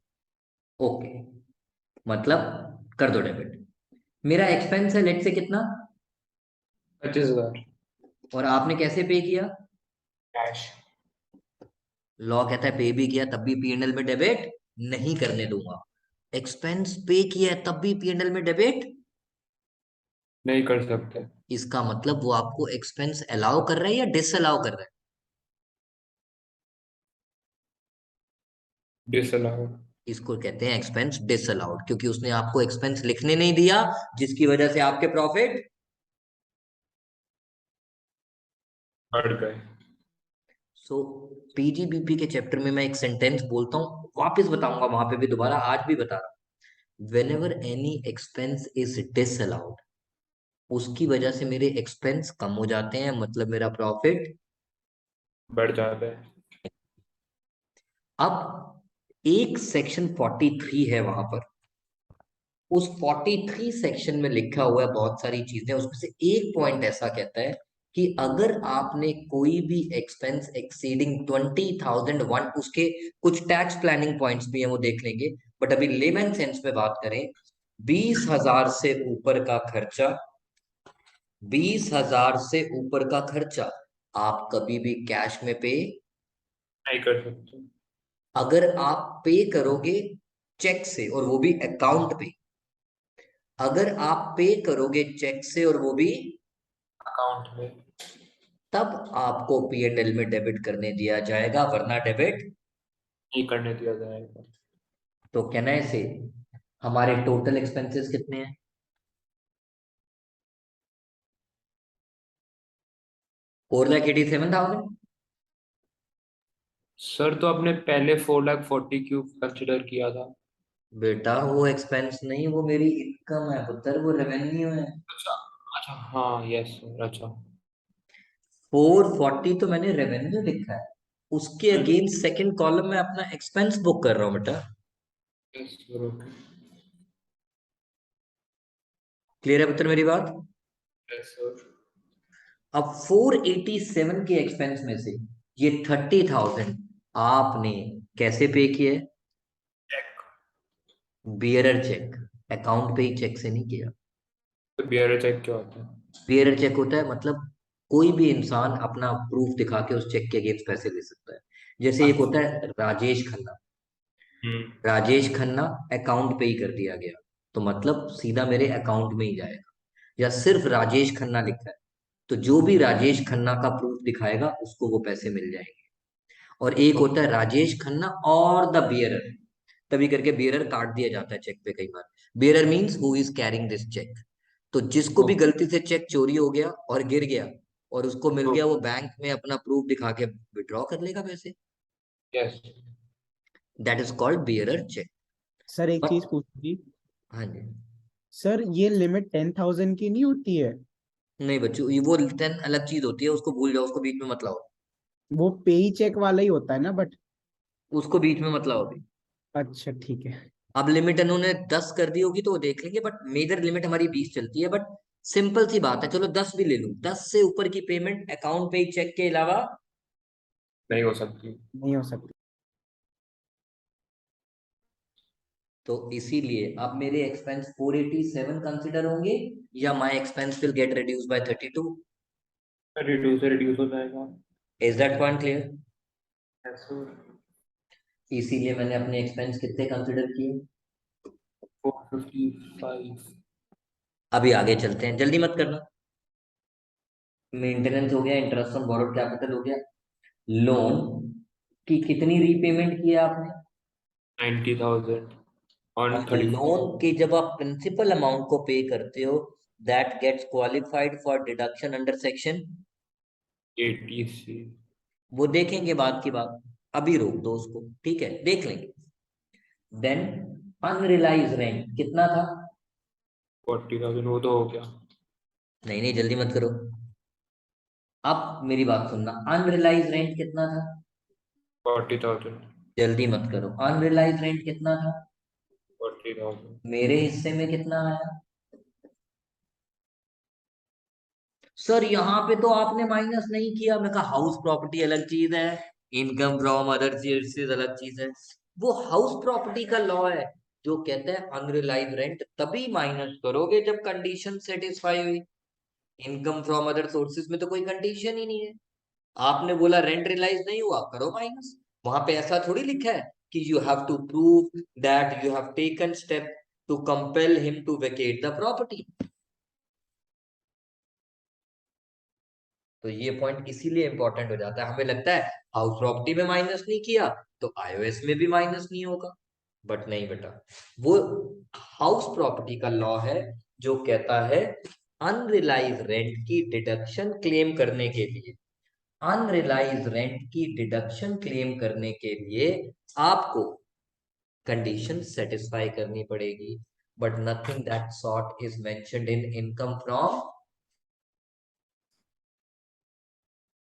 ओके, मतलब कर दो डेबिट। मेरा एक्सपेंस है लेट से कितना, 25,000 और आपने कैसे पे किया। कैश। लॉ कहता है पे भी किया तब भी पीएनएल में डेबिट नहीं करने दूंगा। एक्सपेंस पे किया है तब भी पीएनएल में डेबिट। नहीं कर सकते। इसका मतलब वो आपको एक्सपेंस अलाउ कर रहा है या डिस अलाउ कर रहा है। डिसअलाउ। इसको कहते हैं एक्सपेंस डिसअलाउड, क्योंकि उसने आपको एक्सपेंस लिखने नहीं दिया, जिसकी वजह से आपके प्रॉफिट। बढ़ गए। सो पीजीबीपी के चैप्टर में मैं एक सेंटेंस बोलता हूँ, वापस बताऊंगा वहां पे भी, दोबारा आज भी बता रहा हूँ। When ever any expense is disallowed, उसकी वजह से मेरे एक्सपेंस कम हो जाते हैं, मतलब मेरा प्रॉफिट। बढ़ जाता है। अब एक सेक्शन 43 है वहां पर, उस 43 सेक्शन में लिखा हुआ है बहुत सारी चीजें, उसमें से एक पॉइंट ऐसा कहता है कि अगर आपने कोई भी एक्सपेंस एक्सीडिंग 20,001, उसके कुछ टैक्स प्लानिंग पॉइंट्स भी हैं वो देख लेंगे, बट अभी लेमन सेंस में बात करें, 20,000 से ऊपर का खर्चा, 20,000 से ऊपर का खर्चा आप कभी भी कैश में पे। नहीं कर सकते। अगर आप पे करोगे चेक से और वो भी अकाउंट पे, अगर आप पे करोगे चेक से और वो भी, अकाउंट में तब आपको पीएनएल में डेबिट करने दिया जाएगा, वरना डेबिट। नहीं करने दिया जाएगा। तो कहना है से हमारे टोटल एक्सपेंसेस कितने हैं, 4,87,000। सर, तो आपने पहले 4,40,000 क्यों कंसिडर किया था? बेटा वो एक्सपेंस नहीं, वो मेरी इनकम है पुत्र, वो रेवेन्यू है। अच्छा। अच्छा हाँ, यस सर, अच्छा। 440 तो मैंने रेवेन्यू लिखा है, उसके अगेंस्ट सेकंड कॉलम में अपना एक्सपेंस बुक कर रहा हूं बेटा। Yes sir, okay. क्लियर है पुत्र मेरी बात। Yes sir. अब 487 के एक्सपेंस में से ये 30,000 आपने कैसे पे किए, बियरर चेक, अकाउंट पे ही चेक से नहीं किया। तो बियर चेक क्या होता है? बियरर चेक होता है मतलब कोई भी इंसान अपना प्रूफ दिखा के उस चेक के अगेंस्ट पैसे ले सकता है। जैसे एक अच्छा। होता है राजेश खन्ना, हम्म। राजेश खन्ना अकाउंट पे ही कर दिया गया, तो मतलब सीधा मेरे अकाउंट में ही जाएगा। या सिर्फ राजेश खन्ना लिखा है, तो जो भी राजेश खन्ना का प्रूफ दिखाएगा उसको वो पैसे मिल जाएंगे। और एक होता है राजेश खन्ना और द बियरर, तभी करके बियरर काट दिया जाता है चेक पे कई बार। Bearer means who is carrying this cheque. तो जिसको भी गलती से चेक चोरी हो गया और गिर गया और उसको मिल गया, वो बैंक में अपना प्रूफ दिखा के विड्रॉ कर लेगा पैसे। Yes. That is called bearer cheque. Sir एक चीज बट पूछी। हाँ जी। सर ये लिमिट 10,000 की नहीं होती है? नहीं बच्चों, ये वो 10 अलग चीज होती है, उसको भूल जाओ, उसको बीच में मत लाओ। वो पे चेक वाला ही होता है ना, बट। उसको बीच में मत लाओ अभी। अच्छा ठीक है। अब लिमिट उन्होंने 10 कर दी होगी तो वो देख लेंगे, बट मेजर लिमिट हमारी 20 चलती है। बट सिंपल सी बात है, चलो 10 भी ले लूं, 10 से ऊपर की पेमेंट अकाउंट पे ही चेक के अलावा नहीं हो सकती। नहीं हो सकती। तो इसीलिए अब मेरे एक्सपेंस 487 कंसिडर होंगे, या my expense will get reduce by 32। Reduce reduce हो जाएगा। Is that point clear? Yes sir. इसीलिए मैंने अपने एक्सपेंस कितने कंसिडर किए। 455। अभी आगे चलते हैं, जल्दी मत करना। मेंटेनेंस हो गया, इंटरेस्ट ऑन बोरोड कैपिटल हो गया। लोन की कितनी रीपेमेंट की है आपने? 90,000 हाँ, ऑन तो 31st। लोन के जब आप प्रिंसिपल अमाउंट को पे करते हो, that gets qualified for deduction under section. 80C। वो देखेंगे बाद की बात, अभी रोक दो उसको, ठीक है, देख लेंगे। देन अनरिलाइज रेंट कितना था? 40,000 वो तो हो गया। नहीं नहीं, जल्दी मत करो। अब मेरी बात सुनना, अनरिलाइज रेंट कितना था? 40,000। जल्दी मत करो, अनरिलाइज रेंट कितना था? 40,000। मेरे हिस्से में कितना आया? सर यहाँ पे तो आपने माइनस नहीं किया। मैं कहा हाउस प्रॉपर्टी अलग चीज है, इनकम फ्रॉम अदर सोर्सेज अलग चीज है। वो हाउस प्रॉपर्टी का लॉ है जो कहता है अनरिलाइज रेंट तभी माइनस करोगे जब कंडीशन सेटिस्फाई हुई। इनकम फ्रॉम अदर सोर्सेज में तो कोई कंडीशन ही नहीं है। आपने बोला रेंट रियलाइज नहीं हुआ, करो माइनस। वहां पे ऐसा थोड़ी लिखा है कि you have to prove that you have taken step to compel him to vacate the property. तो ये पॉइंट इसीलिए इंपॉर्टेंट हो जाता है। हमें लगता है हाउस प्रॉपर्टी में माइनस नहीं किया तो आईओएस में भी माइनस नहीं होगा, बट नहीं बेटा। वो हाउस प्रॉपर्टी का लॉ है जो कहता है अनरिलाइज रेंट की डिडक्शन क्लेम करने के लिए, अनरिलाइज रेंट की डिडक्शन क्लेम करने के लिए आपको कंडीशन सेटिस्फाई करनी पड़ेगी। But nothing that sort is mentioned in income from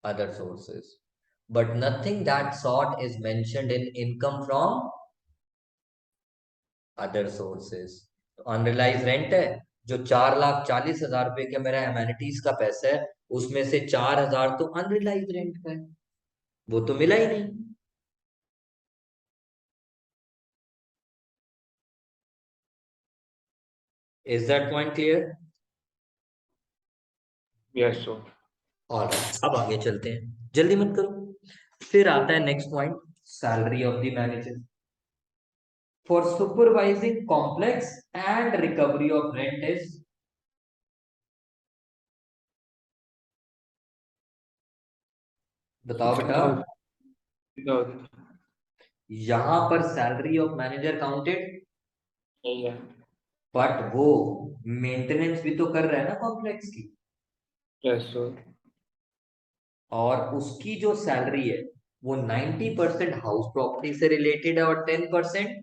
other sources. But nothing that sort is mentioned in income from other sources. तो अनरिलाइज रेंट है जो 4,40,000 रुपए का मेरा एमेनिटीज का पैसा है, उसमें से 4,000 तो अनरिलाइज रेंट का है, वो तो मिला ही नहीं। Is that point clear? Yes sir. और अब आगे चलते हैं, जल्दी मत करो। फिर आता है next point, salary of the manager for supervising complex and recovery of rent is. बताओ बेटा। 60,000। 60,000। यहां पर सैलरी ऑफ मैनेजर काउंटेड, नहीं है। बट वो मेंटेनेंस भी तो कर रहा है ना कॉम्प्लेक्स की, यस सर। और उसकी जो सैलरी है वो 90% हाउस प्रॉपर्टी से रिलेटेड है और 10%।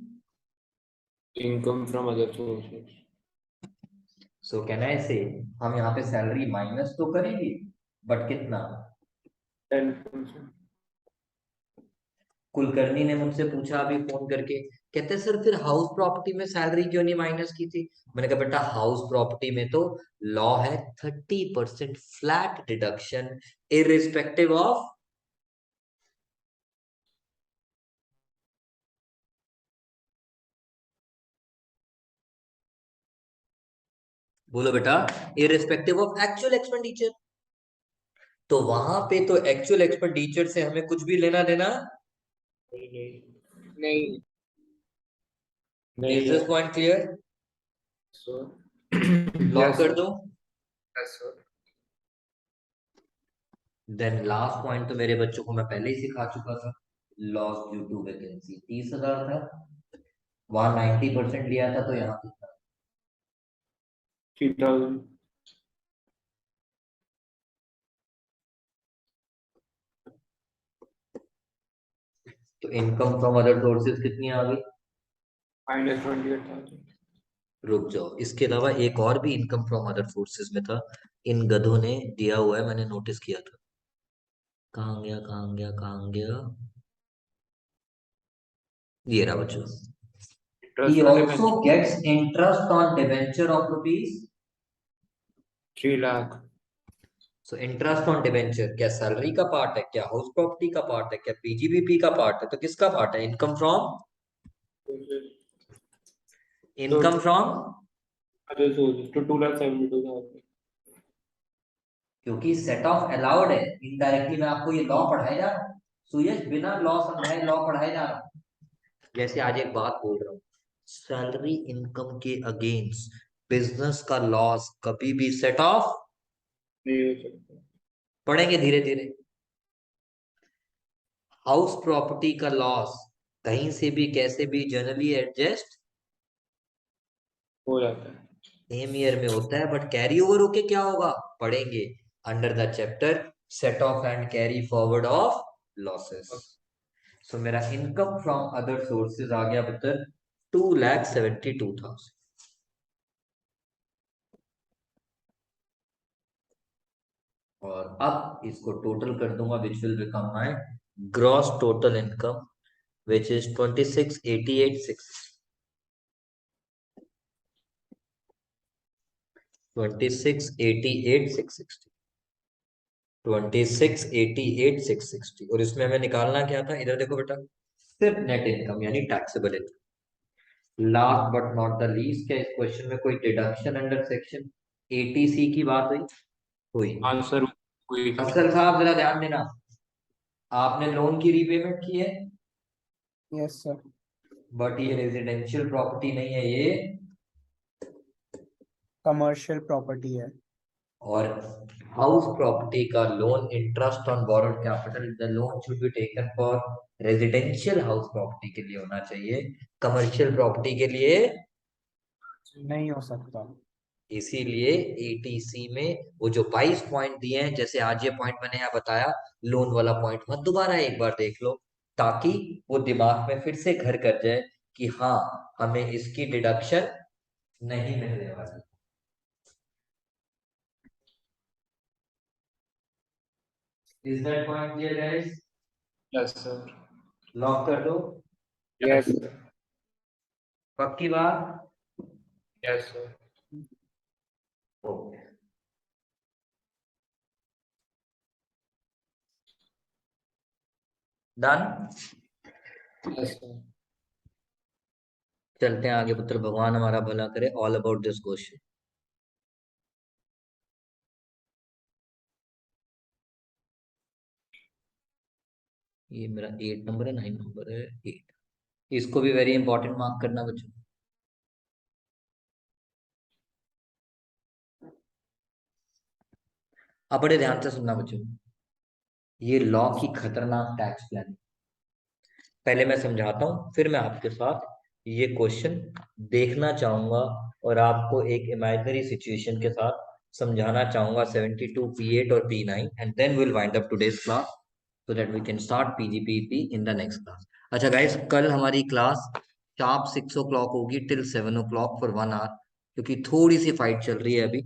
Income from other sources. So can I से हम यहाँ पे सैलरी माइनस तो करेंगे, बट कितना? 10%। कुलकर्णी ने मुझसे पूछा अभी फोन करके, कहते सर फिर हाउस प्रॉपर्टी में सैलरी क्यों नहीं माइनस की थी? मैंने कहा बेटा हाउस प्रॉपर्टी में तो लॉ है 30% फ्लैट डिडक्शन इररिस्पेक्टिव ऑफ बोलो बेटा, इररिस्पेक्टिव ऑफ एक्चुअल एक्सपेंडिचर। तो वहां पे तो एक्चुअल एक्सपेंडिचर से हमें कुछ भी लेना देना नहीं is this point clear? Sir lock yes कर सर दूं? Yes sir then last point तो मेरे बच्चों को मैं पहले ही सिखा चुका था। लॉस ड्यू टू वैकेंसी 30,000 था, वहां 90% लिया था, तो यहाँ कितना? 3000 तो इनकम फ्रॉम अदर सोर्सेज कितनी आ गई? -28,000 रुक जाओ, इसके अलावा एक और भी इनकम फ्रॉम अदर सोर्सेज में था, इन गधों ने दिया हुआ है, मैंने नोटिस किया था। कहाँ गया, कहाँ गया, कहाँ गया? ये रहा बच्चों। He interest on also debenture gets interest on debenture of rupees। 3 lakh so interest on debenture क्या सैलरी का पार्ट है, क्या हाउस प्रॉपर्टी का पार्ट है, क्या पीजीबीपी का पार्ट है? तो किसका पार्ट है? इनकम फ्रॉम, तो इनकम फ्रॉम। अदर सोर्सेज तो 2,72,000 क्योंकि सेट ऑफ अलाउड है, इनडायरेक्टली मैं आपको ये लॉ पढ़ाए जा रहा हूँ। सुयश बिना लॉ समझाए लॉ पढ़ाए जा रहा हूँ। जैसे आज एक बात बोल रहा हूँ, सैलरी इनकम के अगेंस्ट बिजनेस का लॉस कभी भी सेट ऑफ, नहीं हो सकता पढ़ेंगे धीरे धीरे। हाउस प्रॉपर्टी का लॉस कहीं से भी कैसे भी जनरली एडजस्ट हो जाता है सेम ईयर में होता है, बट कैरी ओवर होके क्या होगा पढ़ेंगे under the chapter set off and carry forward of losses. So मेरा इनकम फ्रॉम अदर सोर्सेज आ गया पुत्र 2,72,000। और अब इसको टोटल कर दूंगा, which will become my gross total income, which is 26,88,660। 26,88,660। 26,88,660। और इसमें हमें निकालना क्या था? इधर देखो बेटा, सिर्फ नेट इनकम यानी taxable income. Last but not the least, क्या इस क्वेश्चन में कोई डिडक्शन अंडर सेक्शन 80C की बात हुई? हुई। आंसर कोई सर अफसर साहब जरा ध्यान देना, आपने लोन की रीपेमेंट की है, Yes, sir. बट ये रेजिडेंशियल प्रॉपर्टी नहीं है ये, Commercial property है. और हाउस प्रॉपर्टी का loan interest on borrowed capital, the loan should be taken for residential house property के लिए होना चाहिए, कमर्शियल प्रॉपर्टी के लिए नहीं हो सकता. इसीलिए एटीसी में वो जो 22 पॉइंट दिए हैं, जैसे आज ये पॉइंट मैंने यहाँ बताया, लोन वाला पॉइंट मत दोबारा एक बार देख लो, ताकि वो दिमाग में फिर से घर कर जाए कि हाँ हमें इसकी डिडक्शन नहीं मिलने वाली। Is that point clear guys? Yes sir lock कर दो? यस सर पक्की बात? Yes sir okay, done. Yes sir चलते हैं आगे पुत्र, भगवान हमारा भला करे। All about this question. ये मेरा 8 नंबर है, 9 नंबर है, 8। इसको भी वेरी इंपॉर्टेंट मार्क करना बच्चों। अब बड़े ध्यान से सुनना बच्चों, ये लॉ की खतरनाक टैक्स प्लानिंग पहले मैं समझाता हूँ, फिर मैं आपके साथ ये क्वेश्चन देखना चाहूंगा और आपको एक इमेजिनरी सिचुएशन के साथ समझाना चाहूंगा 72 P8 और P9, and then will wind up today's class so that we can start PGPP in the next class. अच्छा गाइस, कल हमारी क्लास शार्प 6 o'clock होगी टिल 7 o'clock फॉर 1 hour, क्योंकि थोड़ी सी फाइट चल रही है अभी,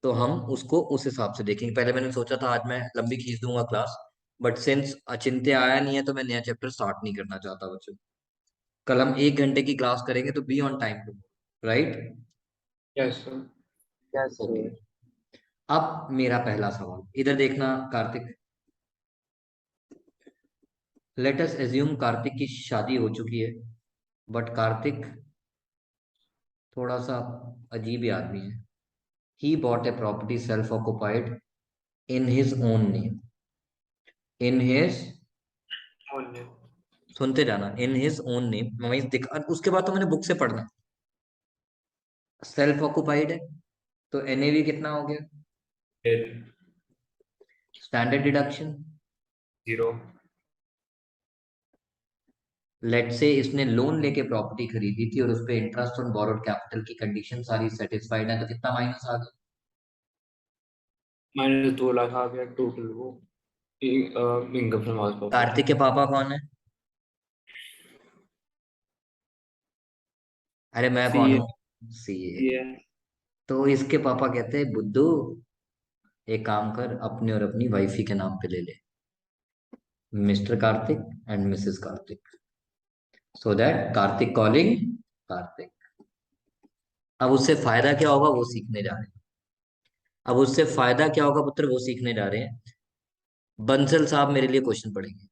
तो हम उसको उस हिसाब से देखेंगे। पहले मैंने सोचा था आज मैं लंबी खींच दूंगा क्लास, बट सिंस अचिंत्य आया नहीं है तो मैं नया चैप्टर स्टार्ट नहीं करना चाहता बच्चों। कल हम 1 घंटे की क्लास करेंगे, तो be on time too, right? Yes sir yes okay, sir अब मेरा पहला सवाल इधर देखना Kartik. Let us assume Kartik की शादी हो चुकी है, बट कार्तिक थोड़ा सा अजीब ही आदमी है। he bought a property self occupied in his own name. In his, सुनते जाना, in his own name, वहीं दिखा, उसके बाद तो मैंने बुक से पढ़ना। सेल्फ ऑक्युपाइड है तो एनएवी कितना हो गया? Standard deduction 0। लेट से इसने लोन लेके प्रॉपर्टी खरीदी थी और उस पे इंटरेस्ट ऑन बोरोड कैपिटल की कंडीशन सारी सेटिस्फाइड है, तो कितना माइनस आ गया? -2 लाख आ गया टोटल वो income from house property. Kartik के पापा कौन है? अरे मैं कौन सीए। हूँ? सीए। सीए। तो इसके पापा कहते हैं बुद्धू एक काम कर, अपने और अपनी वाइफी के नाम पे ले ले, mister Kartik and Mrs Kartik, so that Kartik calling Kartik. अब उससे फायदा क्या होगा वो सीखने जा रहे हैं। अब उससे फायदा क्या होगा पुत्र वो सीखने जा रहे हैं। बंसल साहब मेरे लिए क्वेश्चन पढ़ेंगे।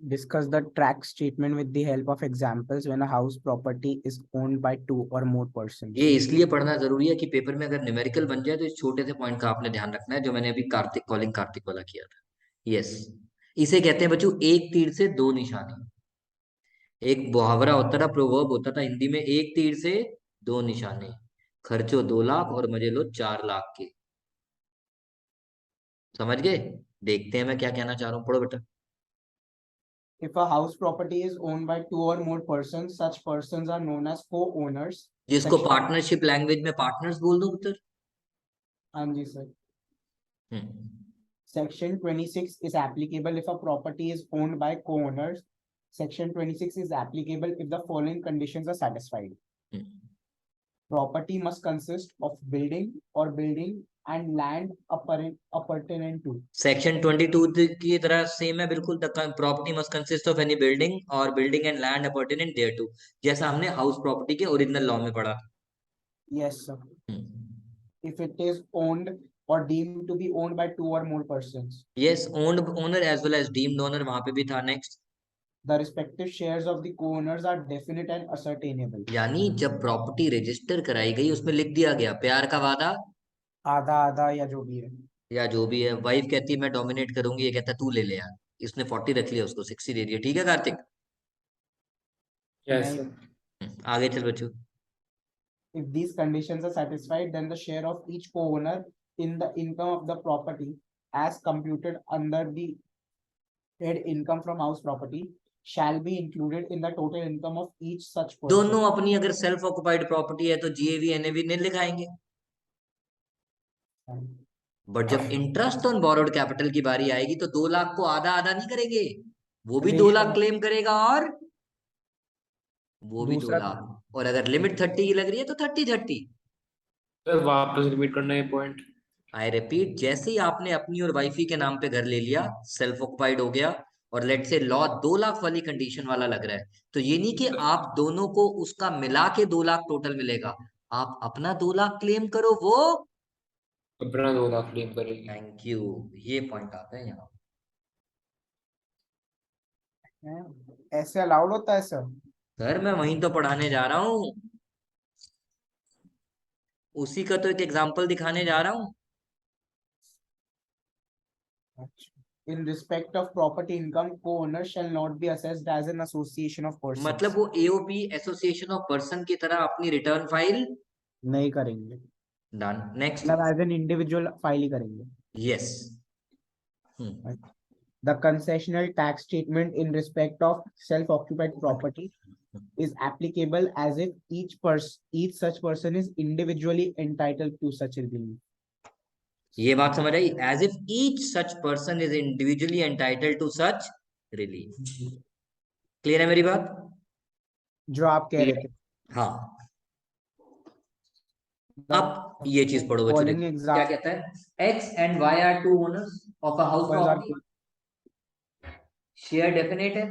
Discuss the tax statement with the help of examples when a house property is owned by two or more persons. ये इसलिए पढ़ना जरूरी है कि पेपर में अगर न्यूमेरिकल बन जाए तो इस छोटे से पॉइंट का आपने ध्यान रखना है, जो मैंने अभी कार्तिक कॉलिंग कार्तिक वाला किया था। यस, इसे कहते हैं बच्चों एक तीर से दो निशाने। एक मुहावरा होता था, प्रोवर्ब होता था हिंदी में, एक तीर से दो निशाने, खर्चो 2 लाख और मजे लो 4 लाख के। समझ गए? देखते हैं मैं क्या कहना चाह रहा हूँ, पढ़ो बेटा। If a house property is owned by two or more persons, such persons are known as co-owners. जिसको पार्टनरशिप लैंग्वेज में पार्टनर्स बोल दो पुत्र। हाँ जी sir. Hmm Section 26 is applicable if a property is owned by co-owners. Section 26 is applicable if the following conditions are satisfied. Property must consist of building or building and land appurtenant to. Section 22 की तरह same है बिल्कुल। The property must consist of any building और building and land appurtenant thereto, जैसा हमने house property के original law में पढ़ा। Yes sir. If it is owned or deemed to be owned by two or more persons. Yes, owned owner as well as deemed owner वहां पे भी था। Next, The respective shares of the co-owners are definite and ascertainable. यानी जब property register कराई गई उसमें लिख दिया गया प्यार का वादा, आधा आधा या जो भी है। या जो भी है। वाइफ कहती है मैं डोमिनेट करूंगी, ये कहता है तू ले ले यार। इसने 40 रख लिया, उसको 60 दे दिया। ठीक है कार्तिक? यस। आगे चल बच्चों। If these conditions are satisfied, then the share of each co-owner in the income of the property as computed under the head income from house property shall be included in the total income of each such person. दोनों अपनी अगर self occupied property है तो GAV NAV नहीं लिखाएंगे, but जब interest on borrowed capital की बारी आएगी तो 2 लाख को आधा आधा नहीं करेंगे, वो भी 2 लाख क्लेम करेगा और वो भी 2 लाख। और अगर लिमिट 30 की लग रही है तो 30-30। सर वापस रिपीट करना है पॉइंट। आई रिपीट, जैसे ही आपने अपनी और वाइफी के नाम पे घर ले लिया, सेल्फ ऑक्युपाइड हो गया, और लेट से लॉ 2 लाख वाली कंडीशन वाला लग रहा है, तो ये नहीं कि आप दोनों को उसका मिला के 2 लाख टोटल मिलेगा। आप अपना 2 लाख क्लेम करो, वो अपना 2 लाख क्लेम करेगी। थैंक यू, ये पॉइंट आता है यहाँ। ऐसे अलाउड होता है सर? सर मैं वहीं तो पढ़ाने जा रहा हूँ, उसी का तो एक एग्जांपल दिखाने जा रहा हूँ। In respect of property income, co-owner shall not be assessed as an association of persons. मतलब वो एओपी एसोसिएशन ऑफ पर्सन की तरह अपनी रिटर्न फाइल नहीं करेंगे। डन। नेक्स्ट, मतलब as an individual फाइल ही करेंगे। Yes. The concessional tax statement in respect of self-occupied property is applicable as if each such person is individually entitled to such relief. ये बात समझ आई? As if each such person is individually entitled to such relief. Clear है मेरी बात? जो आप कह रहे थे। हाँ, अब ये चीज पढ़ो बच्चों, देखो क्या कहता है। X and Y are two owners of a house property. Share definite है,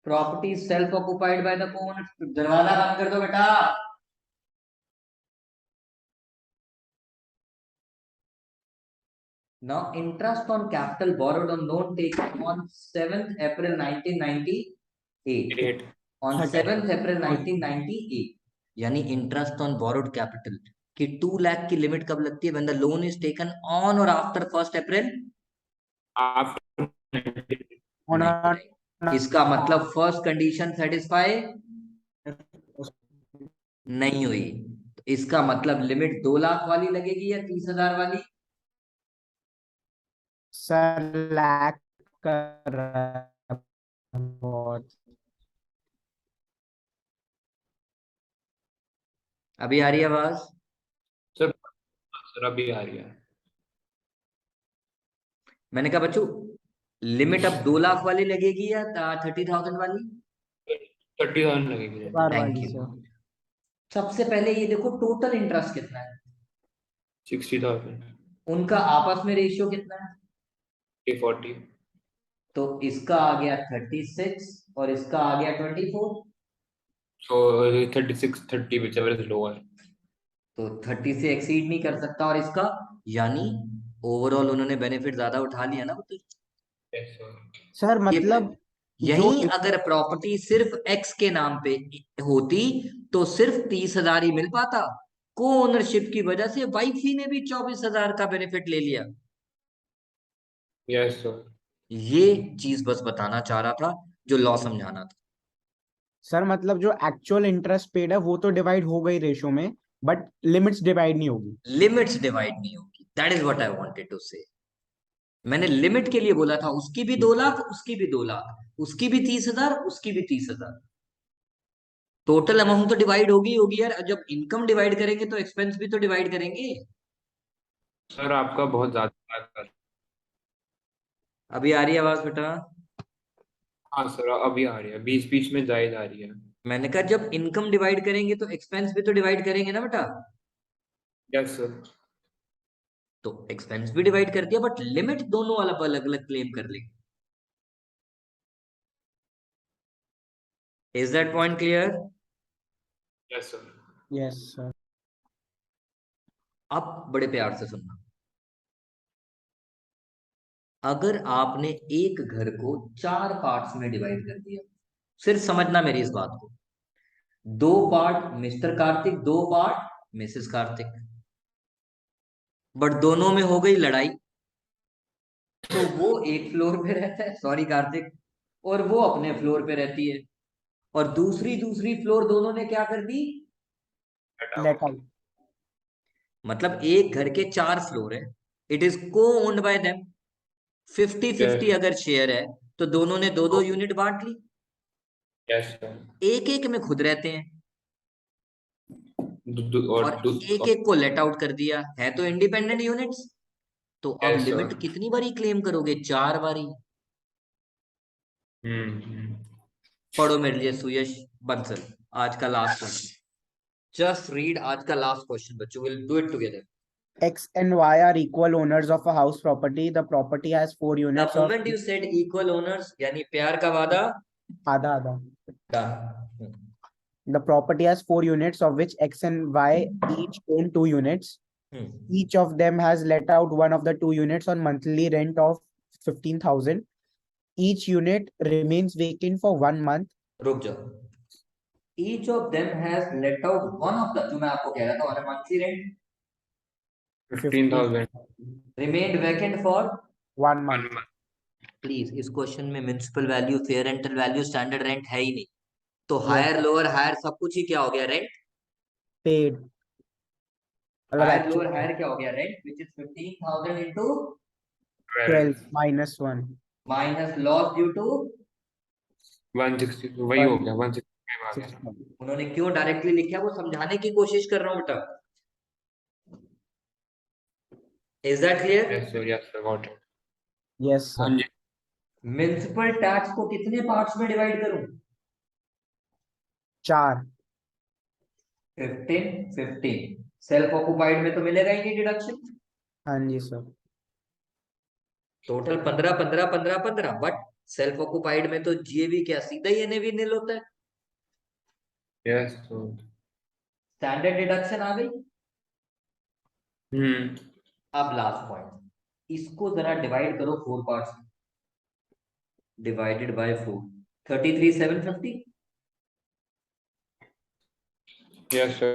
property self occupied by the co-owners. दरवाजा बंद कर दो बेटा। Now, interest on capital borrowed on loan taken on 7th April 1998. On 7th April 1998. यानी interest on borrowed capital कि 2 लाख की limit कब लगती है? When the loan is taken on और आफ्टर 1 अप्रैल? आफ्टर On नहीं a नहीं, इसका मतलब फर्स्ट कंडीशन सेटिस्फाई नहीं हुई। तो इसका मतलब लिमिट 2 लाख वाली लगेगी या 30,000 वाली? सर लैक कर रहा है बहुत। अभी आ रही है आवाज? सर, सर अभी आ रही है। मैंने कहा बच्चों, लिमिट अब 2 लाख वाली लगेगी या 30,000 वाली? 30,000 लगेगी सर। बार थैंक वाली यू। सर। सबसे पहले ये देखो टोटल इंटरेस्ट कितना है। 60,000। उनका आपस में रेशियो कितना है? 40। तो इसका आ गया 36 और इसका आ गया 24। So 36, 30 whichever is lower. तो 30 से एक्सीड नहीं कर सकता और इसका, यानी ओवरऑल उन्होंने बेनिफिट ज्यादा उठा लिया ना। तो Yes, sir. सर ये मतलब जो यही अगर प्रॉपर्टी सिर्फ एक्स के नाम पे होती तो सिर्फ 30,000 ही मिल पाता। को ओनरशिप की वजह से वाइफ ही ने भी 24,000 का बेनिफिट ले लिया। Yes, sir. ये चीज बस बताना चाह रहा था, जो लॉ समझाना था। सर मतलब जो एक्चुअल इंटरेस्ट पेड है वो तो डिवाइड हो गई रेशो में, बट लिमिट्स डिवाइड नहीं होगी। लिमिट्स डिवाइड नहीं होगी, that is what I wanted to say. मैंने लिमिट के लिए बोला था, उसकी भी 2 लाख, उसकी भी 2 लाख, उसकी भी 30,000, उसकी भी 30,000। टोटल अमाउंट तो डिवाइड होगी यार। जब इनकम डिवाइड करेंगे तो एक्सपेंस भी तो डिवाइड करेंगे। सर आपका बहुत ज्यादा बात कर। अभी आ रही है आवाज बेटा? हाँ सर, अभी आ रही है, बीच बीच में जाए जा रही है। मैंने कहा जब इनकम डिवाइड करेंगे तो एक्सपेंस भी तो डिवाइड करेंगे ना बेटा। Yes sir. तो एक्सपेंस भी डिवाइड कर दिया, बट लिमिट दोनों अलग अलग अलग क्लेम कर लेंगे। Is that point clear? Yes sir. Yes sir. अब बड़े प्यार से सुनना। अगर आपने एक घर को 4 पार्ट्स में डिवाइड कर दिया, सिर्फ समझना मेरी इस बात को, 2 part mister Kartik, 2 part Mrs Kartik, but दोनों में हो गई लड़ाई। तो वो एक फ्लोर पे रहता है, सॉरी कार्तिक, और वो अपने फ्लोर पे रहती है। और दूसरी दूसरी फ्लोर दोनों ने क्या कर दी? Let out. मतलब एक घर के 4 फ्लोर है, इट इज को ओन्ड बाय देम। 50-50 यस। अगर शेयर है तो दोनों ने दो दो यूनिट बांट ली। Yes sir. एक एक में खुद रहते हैं और और एक एक को लेट आउट कर दिया है, तो इंडिपेंडेंट यूनिट्स। तो अब यस सर। लिमिट कितनी बारी क्लेम करोगे? 4 बारी। हम्म। पढ़ो मेरे लिए सुयश बंसल, आज का लास्ट क्वेश्चन। जस्ट रीड आज का लास्ट क्वेश्चन बच्चों, will do it together. X and Y are equal owners of a house property. The property has 4 the units of moment you said equal owners, यानी प्यार का वादा। आधा आधा। Done. The property has 4 units of which X and Y each own 2 units. Each of them has let out one of the 2 units on monthly rent of 15,000. Each unit remains vacant for 1 month. रुक जाओ। Each of them has let out one of the, जो मैं आपको कह रहा था, on monthly rent 15,000। Remained vacant for 1 month. 1 month। Please. इस question में municipal value, fair rental value, standard rent है ही नहीं। तो Yes, हायर लोअर हायर सब कुछ ही क्या हो गया? रेंट। paid. मतलब हायर actual लोअर हायर क्या हो गया? Rent, which is 15,000 into 12 12। minus 1. Minus loss due to. 160 वही हो गया, 165 आ गया ना। 160. उन्होंने क्यों डायरेक्टली लिखा, वो समझाने की कोशिश कर रहा हूं बेटा। Is that clear? Yes sir, got it. Yes, हाँ sir. जी। म्युनिसिपल टैक्स को कितने पार्ट्स में डिवाइड करूं? 4. 15-15। सेल्फ ऑक्युपाइड में तो मिलेगा ही नहीं डिडक्शन। हाँ जी sir. Total 15-15-15-15, but self occupied में तो जीएवी क्या सीधा ही एनएवी नील होता है। Yes sir. स्टैंडर्ड डिडक्शन आ गई। हम्म। अब लास्ट पॉइंट, इसको जरा डिवाइड करो 4 पार्ट्स में। Divided by 4, 33,750। Yes sir.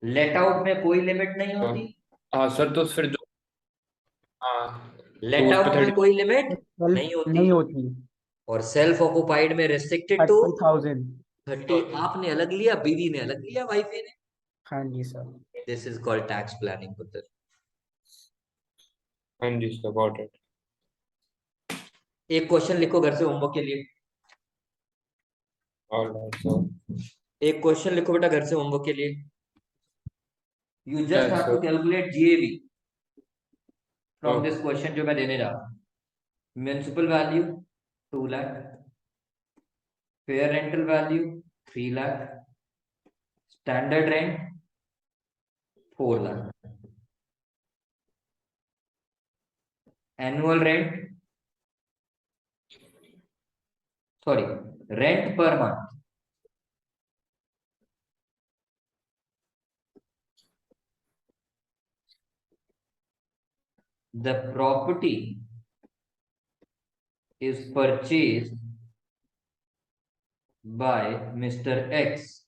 Let out में कोई लिमिट नहीं होती, हाँ सर, तो फिर जो, हाँ, तो लेट उस पे आउट में 30, कोई लिमिट हेल्प नहीं होती, नहीं होती। और सेल्फ ऑक्युपाइड में रेस्ट्रिक्टेड टू 30,000। 30। आपने अलग लिया, बीवी ने अलग लिया, वाइफ ने। हाँ जी sir. This is called tax planning पुत्र। हाँ जी सर, गॉट इट। एक क्वेश्चन लिखो घर से होमवर्क के लिए, ऑलराइट सर। एक क्वेश्चन लिखो बेटा घर से होमवर्क के लिए। You just yes have to sir. Calculate GAV from okay. This question जो मैं देने जा रहा हूँ। Municipal value 2 lakh, fair rental value 3 lakh, standard rent 4 lakh, annual rent, sorry, rent per month the property is purchased by Mr. X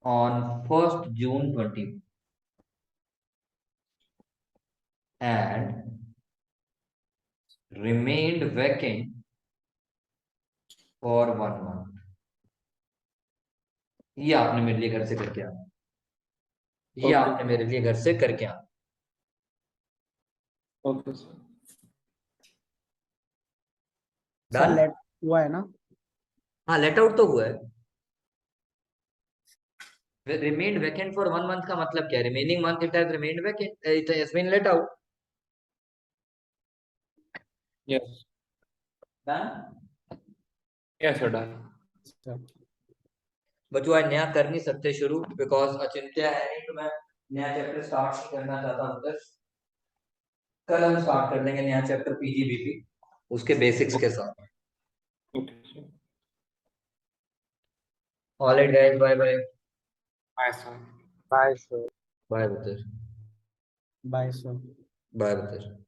on 1st June 20 and remained vacant for 1 month. ये आपने मेरे लिए घर से करके आना, ये ओके। आपने मेरे लिए घर से करके आना। Okay sir. Sir done. Late हुआ है ना? हाँ, लेट आउट तो हुआ है। रिमेन्ड वैकेंट फॉर 1 मंथ का मतलब क्या है? Remaining month it has remained vacant, it has been let out. Yes. Done. Yes sir, done. Sir बच्चों आज नया कर नहीं सकते शुरू, बिकॉज अचिंत्य है नहीं, तो मैं नया चैप्टर स्टार्ट नहीं करना चाहता हूँ। कल हम स्टार्ट कर देंगे नया चैप्टर पीजीबीपी, उसके बेसिक्स के साथ। Okay sir. Alright guys, bye bye. Bye sir. Bye sir. Bye बतर। Bye sir. बाय बतर।